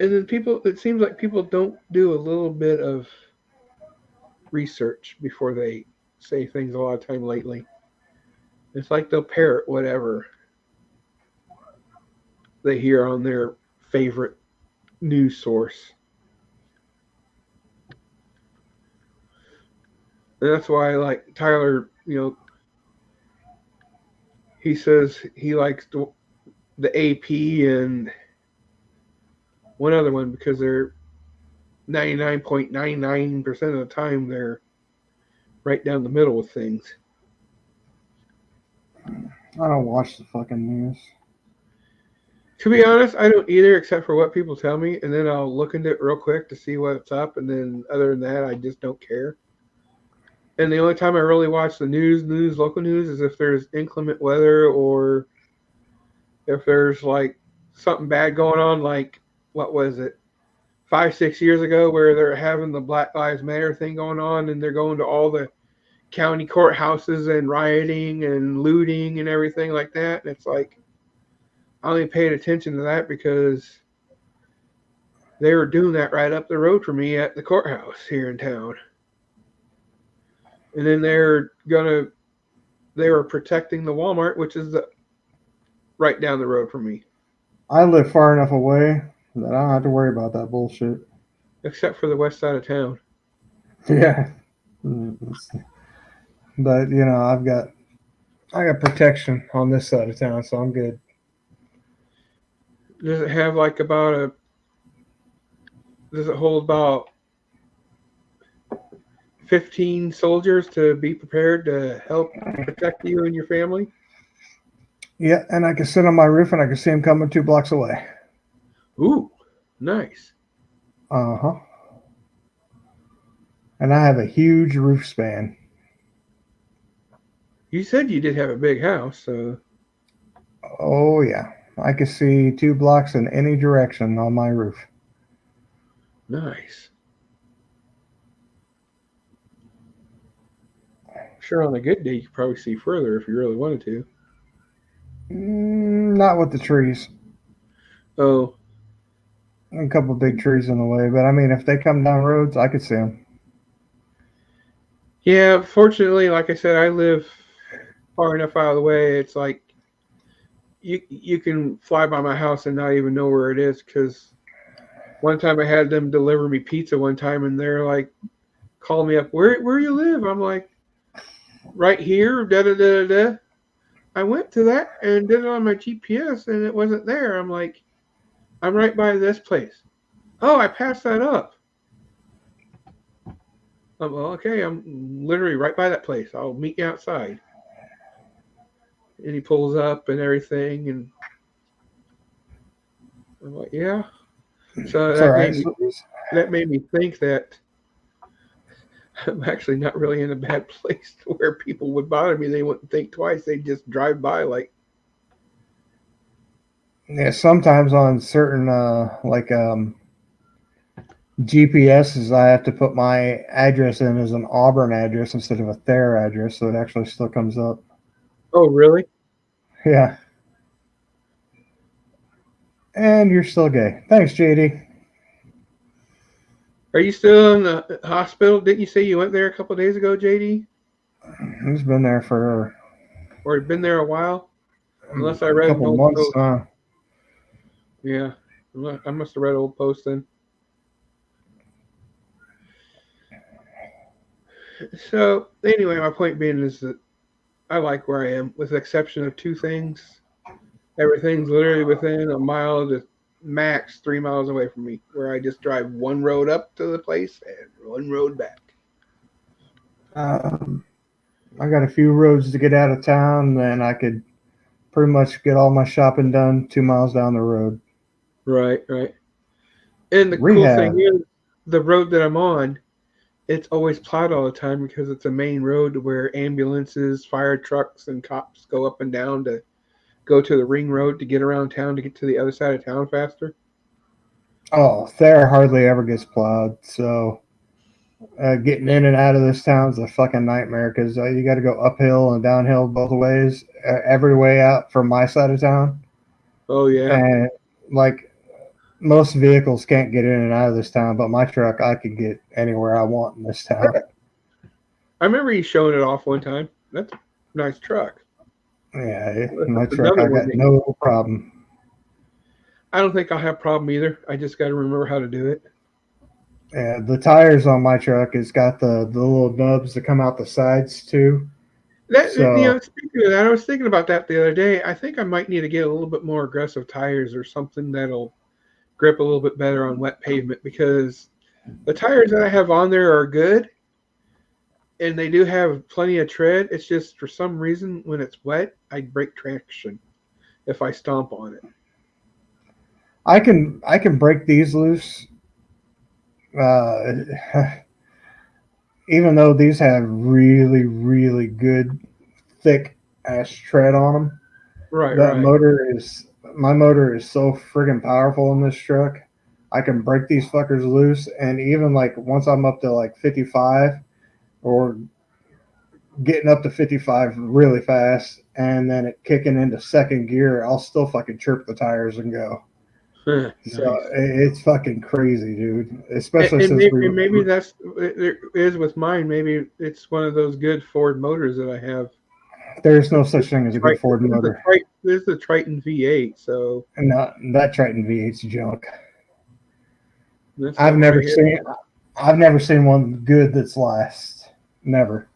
And then people. It seems like people don't do a little bit of research before they say things a lot of time lately. It's like they'll parrot whatever they hear on their favorite news source. And that's why, like Tyler, he says he likes the AP and one other one because they're 99.99% of the time they're right down the middle with things. I don't watch the fucking news. To be honest, I don't either, except for what people tell me, and then I'll look into it real quick to see what's up, and then other than that, I just don't care. And the only time I really watch the local news, is if there's inclement weather or if there's like something bad going on, like what was it, 5-6 years ago, where they're having the Black Lives Matter thing going on, and they're going to all the county courthouses and rioting and looting and everything like that. And it's like, I only paid attention to that because they were doing that right up the road from me at the courthouse here in town. And then they were protecting the Walmart, which is right down the road from me. I live far enough away that I don't have to worry about that bullshit. Except for the west side of town. Yeah. But I got protection on this side of town, so I'm good. Does it have like does it hold about 15 soldiers to be prepared to help protect you and your family? Yeah, and I can sit on my roof and I can see them coming 2 blocks away. Ooh, nice. Uh-huh. And I have a huge roof span. You said you did have a big house, so. Oh, yeah. I can see 2 blocks in any direction on my roof. Nice. Sure, on a good day, you could probably see further if you really wanted to. Not with the trees. Oh. A couple of big trees in the way, but I mean, if they come down roads, I could see them. Yeah, fortunately, like I said, I live far enough out of the way. It's like you can fly by my house and not even know where it is, because one time I had them deliver me pizza one time, and they're like, call me up, where you live? I'm like, right here, da da da da. I went to that and did it on my GPS, and it wasn't there. I'm like, I'm right by this place. Oh, I passed that up. I'm okay. I'm literally right by that place. I'll meet you outside. And he pulls up and everything, and I'm like, yeah. So that made me think that I'm actually not really in a bad place to where people would bother me. They wouldn't think twice. They'd just drive by like. Yeah, sometimes on certain GPSs, I have to put my address in as an Auburn address instead of a Thayer address, so it actually still comes up. Oh, really? Yeah. And you're still gay. Thanks, JD. Are you still in the hospital? Didn't you say you went there a couple of days ago, JD? He's been there for Or been there a while? Unless I a read an couple old months. post. Yeah, I must have read an old post then. So anyway, my point being is that I like where I am, with the exception of two things. Everything's literally within a mile to max 3 miles away from me, where I just drive one road up to the place and one road back. I got a few roads to get out of town, then I could pretty much get all my shopping done 2 miles down the road. Right, right. And the cool Rehab. thing is, the road that I'm on, it's always plowed all the time because it's a main road where ambulances, fire trucks, and cops go up and down to go to the ring road to get around town to get to the other side of town faster. Oh, there hardly ever gets plowed, so getting in and out of this town's a fucking nightmare because you got to go uphill and downhill both ways, every way out from my side of town. Oh yeah. And like most vehicles can't get in and out of this town, but my truck, I can get anywhere I want in this town. I remember you showing it off one time. That's a nice truck. Yeah, my truck, I got no problem. I don't think I'll have a problem either. I just got to remember how to do it. Yeah, the tires on my truck has got the little nubs that come out the sides too. Speaking of that, I was thinking about that the other day. I think I might need to get a little bit more aggressive tires or something that'll grip a little bit better on wet pavement, because the tires that I have on there are good and they do have plenty of tread. It's just for some reason when it's wet, I break traction if I stomp on it. I can break these loose. Even though these have really, really good thick ass tread on them, Right, that right. my motor is so friggin' powerful in this truck. I can break these fuckers loose, and even like once I'm up to like 55 or getting up to 55 really fast, and then it kicking into second gear, I'll still fucking chirp the tires and go. Nice. So it's fucking crazy, dude. Especially since maybe that's it is with mine. Maybe it's one of those good Ford motors that I have. there's no such thing as a good Ford motor. This is the Triton V8, so And that Triton V8's junk. that's I've never right here. I've never seen one good that's last. Never.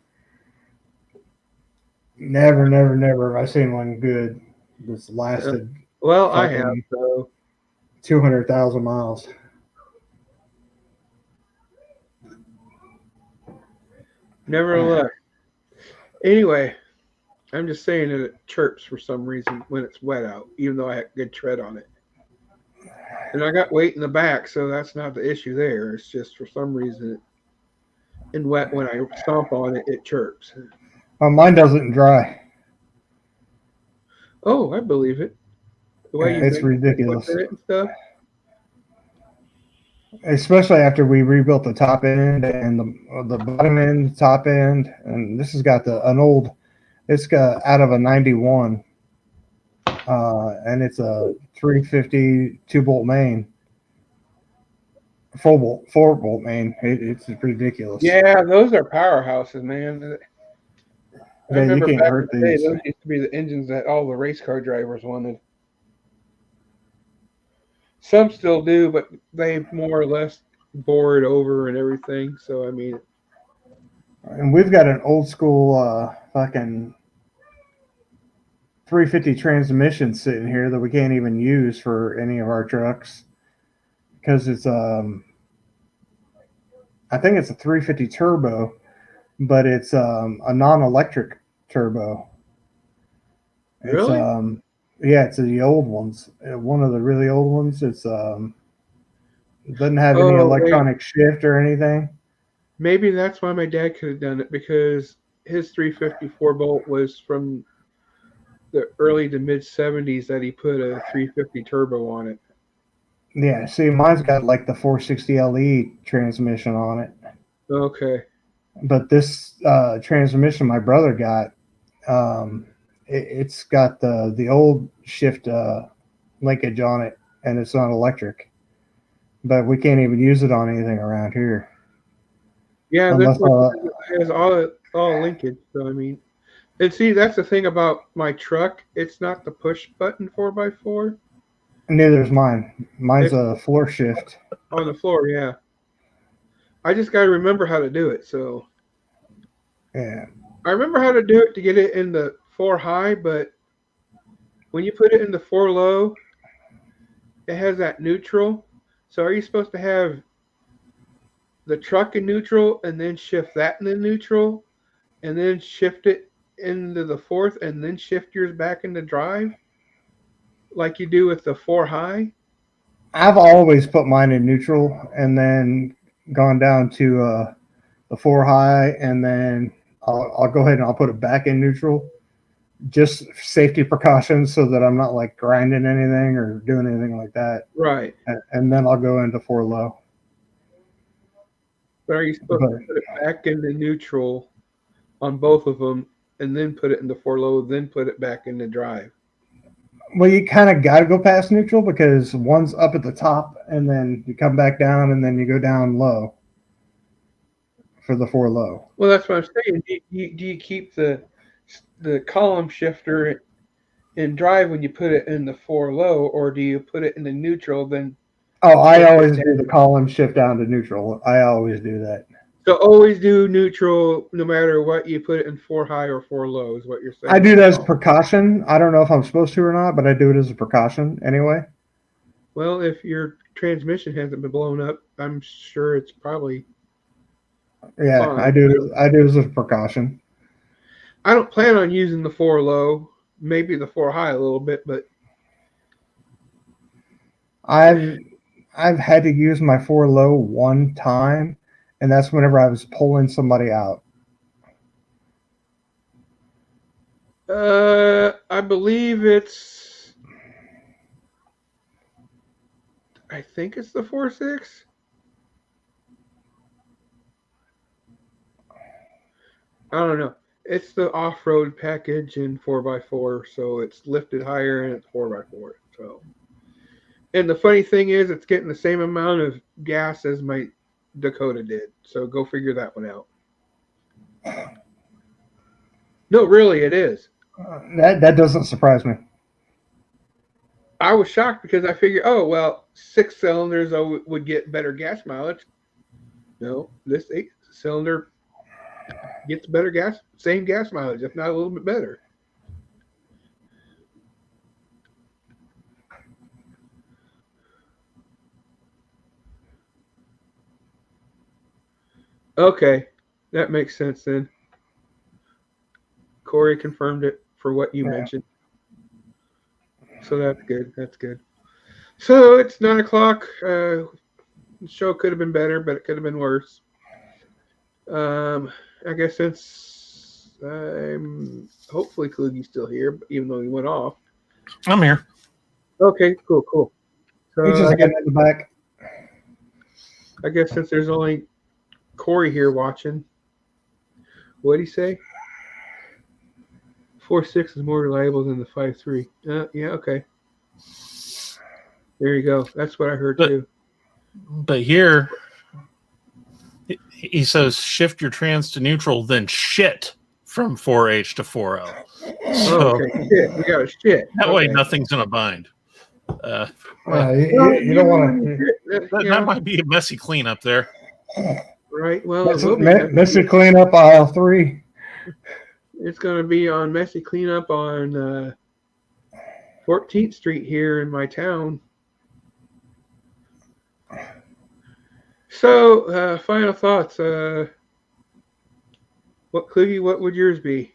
Never have I seen one good that's lasted Well, I have, so 200,000 miles. nevertheless. Anyway, I'm just saying that it chirps for some reason when it's wet out, even though I had good tread on it. And I got weight in the back, so that's not the issue there. It's just for some reason in wet, when I stomp on it, it chirps. Mine doesn't dry. Oh, I believe it. The way It's ridiculous. it and stuff. Especially after we rebuilt the top end and the bottom end, top end, and this has got it's got out of a 91, and it's a 350 2-bolt main, 4-bolt main. It's ridiculous. Yeah, those are powerhouses, man. I remember you can't hurt in the day, these. those used to be the engines that all the race car drivers wanted. Some still do, but they more or less bore it over and everything. So I mean, And we've got an old school fucking 350 transmission sitting here that we can't even use for any of our trucks because it's I think it's a 350 turbo, but it's a non-electric turbo. really? It's yeah, it's the old ones. One of the really old ones. It's doesn't have any electronic shift or anything. Maybe that's why my dad could have done it, because his 354 bolt was from the early to mid 70s that he put a 350 turbo on it. Yeah, see, mine's got like the 460 LE transmission on it. Okay. But this transmission my brother got, it's got the old shift linkage on it, and it's not electric. but we can't even use it on anything around here. Yeah, this Unless one has all linkage. So I mean, and see, that's the thing about my truck. It's not the push button 4x4. neither is mine. Mine's It's a floor shift. on the floor. Yeah, I just got to remember how to do it. So Yeah. I remember how to do it to get it in the 4 high, but when you put it in the 4 low, it has that neutral. So are you supposed to have the truck in neutral and then shift that in the neutral and then shift it into the fourth and then shift yours back into drive like you do with the 4 high? I've always put mine in neutral and then gone down to the 4 high, and then I'll go ahead and I'll put it back in neutral. Just safety precautions so that I'm not like grinding anything or doing anything like that. Right. And then I'll go into 4 low. But are you supposed to put it back into neutral on both of them and then put it into 4 low, then put it back into drive? Well, you kind of got to go past neutral because one's up at the top, and then you come back down, and then you go down low for the 4 low. Well, that's what I'm saying. Do you keep the column shifter in drive when you put it in the 4 low, or do you put it in the neutral then? Oh, I always do the column shift down to neutral. I always do that. So always do neutral no matter what you put it in 4 high or 4 low is what you're saying. I do that as a precaution. I don't know if I'm supposed to or not, but I do it as a precaution anyway. Well, if your transmission hasn't been blown up, I'm sure it's probably Yeah, fine. I do it as a precaution. I don't plan on using the 4 low, maybe the 4 high a little bit, but I've had to use my 4 low one time, and that's whenever I was pulling somebody out. I believe I think it's the 4.6. I don't know. It's the off-road package in 4x4, so it's lifted higher and it's 4x4. So, and the funny thing is, it's getting the same amount of gas as my Dakota did. So go figure that one out. No, really, it is. That doesn't surprise me. I was shocked because I figured, oh well, 6 cylinders would get better gas mileage. No, this 8-cylinder gets better same gas mileage, if not a little bit better. Okay, that makes sense then. Corey confirmed it for what you mentioned. So that's good. That's good. So it's 9 o'clock. The show could have been better, but it could have been worse. I guess since I'm hopefully Kluge's still here, even though he went off. I'm here. Okay, cool. So He's just getting in the back. I guess since there's only Corey here watching, what'd he say? 4.6 is more reliable than the 5.3. Yeah, okay. There you go. That's what I heard too. But here, he says shift your trans to neutral, then shit from 4H to 4L. So okay, shit. We got a shit. That way, nothing's in a bind. You don't want to. That might be a messy cleanup there. Right. Well, messy cleanup aisle 3. It's going to be on messy cleanup on 14th Street here in my town. So, final thoughts. Kluge, what would yours be?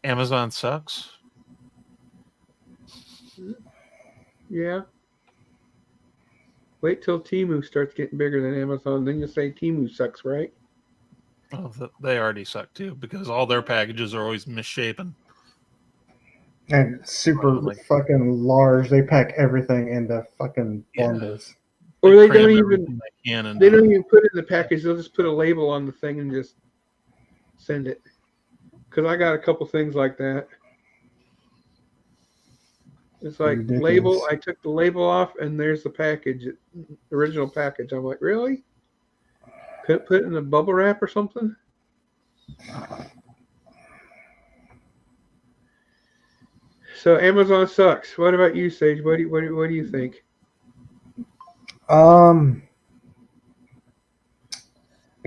Amazon sucks. Yeah. Wait till Temu starts getting bigger than Amazon, then you'll say Temu sucks, right? Oh, they already suck too because all their packages are always misshapen. And super fucking large. They pack everything into fucking bundles. Or they don't even put it in the package. They'll just put a label on the thing and just send it. Because I got a couple things like that. It's like Ridiculous. label. I took the label off, and there's the package, the original package. I'm like, really? Couldn't put it in a bubble wrap or something? So Amazon sucks. What about you, Sage? What do you think? I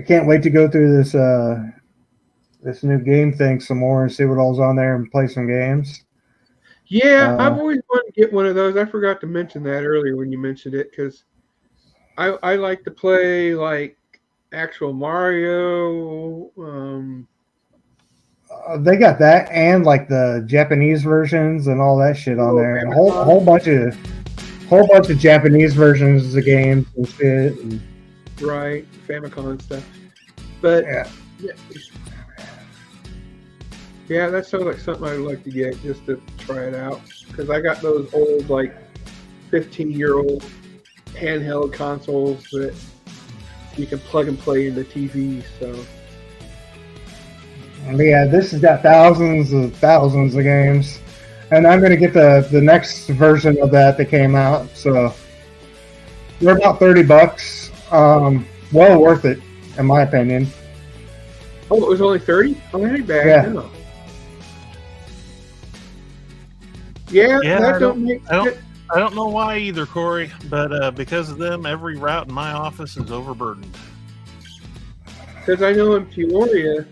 can't wait to go through this this new game thing some more and see what all's on there and play some games. Yeah, I've always wanted to get one of those. I forgot to mention that earlier when you mentioned it, because I like to play like actual Mario. They got that and like the Japanese versions and all that shit on there, and a whole bunch of Japanese versions of the games and shit. And, right, Famicom stuff. But yeah, that sounds like something I'd like to get just to try it out, because I got those old like 15-year-old handheld consoles that you can plug and play in the TV. So yeah, this has got thousands of games, and I'm gonna get the next version of that came out. So they're about $30. Well worth it, in my opinion. Oh, it was only 30? Oh, that ain't bad. Yeah. No. Yeah, that don't make sense. I don't know why either, Corey, but because of them, every route in my office is overburdened. Because I know in Peoria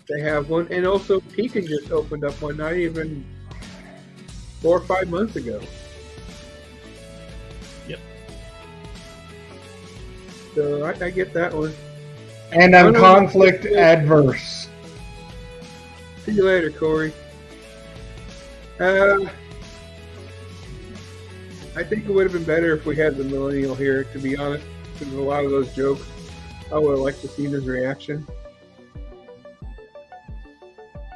they have one, and also Pekin just opened up one not even 4 or 5 months ago. Yep. So I get that one. And I'm conflict adverse. See you later, Corey. I think it would have been better if we had the millennial here, to be honest, because a lot of those jokes, I would have liked to see his reaction.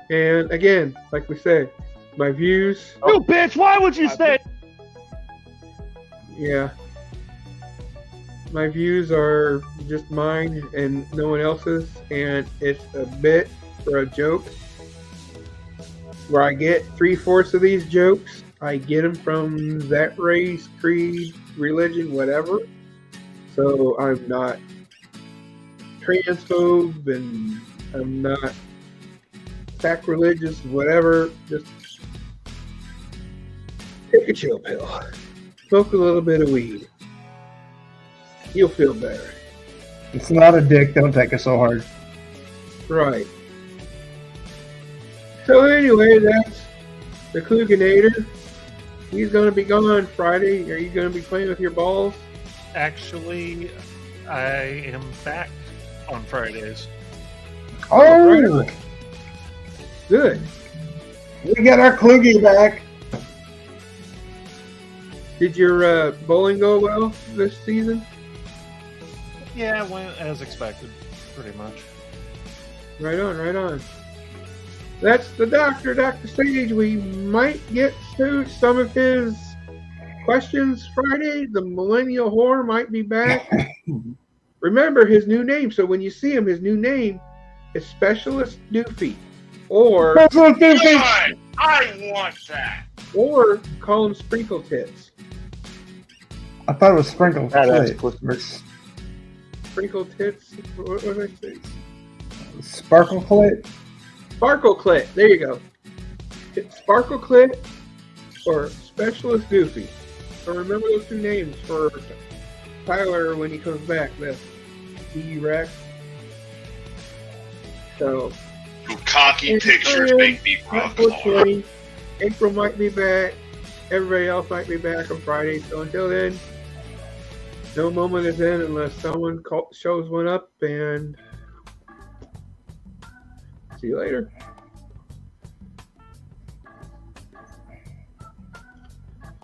And again, like we said, my views. You bitch! Why would you say? Yeah. My views are just mine and no one else's, and it's a bit for a joke. Where I get 3/4 of these jokes, I get them from that race, creed, religion, whatever. So I'm not transphobe and I'm not sacrilegious, whatever. Just take a chill pill. Smoke a little bit of weed. You'll feel better. It's not a dick. Don't take it so hard. Right. So anyway, that's the Kluganator. He's going to be gone Friday. Are you going to be playing with your balls? Actually, I am back on Fridays. Oh! Right. Good. We got our Kluge back. Did your bowling go well this season? Yeah, it went as expected, pretty much. Right on, right on. That's the Dr. Sage. We might get to some of his questions Friday. The Millennial Whore might be back. Remember his new name. So when you see him, his new name is Specialist Doofy. Or Specialist Doofy. God, I want that. Or call him Sprinkle Tits. I thought it was Sprinkle. Sprinkle Tits. What did I say? Sparkle Clit. Sparkle Clit. There you go. It's Sparkle Clit or Specialist Doofy. So remember those two names for Tyler when he comes back. That's D-Rex. So. Your cocky pictures make me rock hard. April might be back. Everybody else might be back on Friday. So until then, no moment is in unless someone shows one up, and see you later.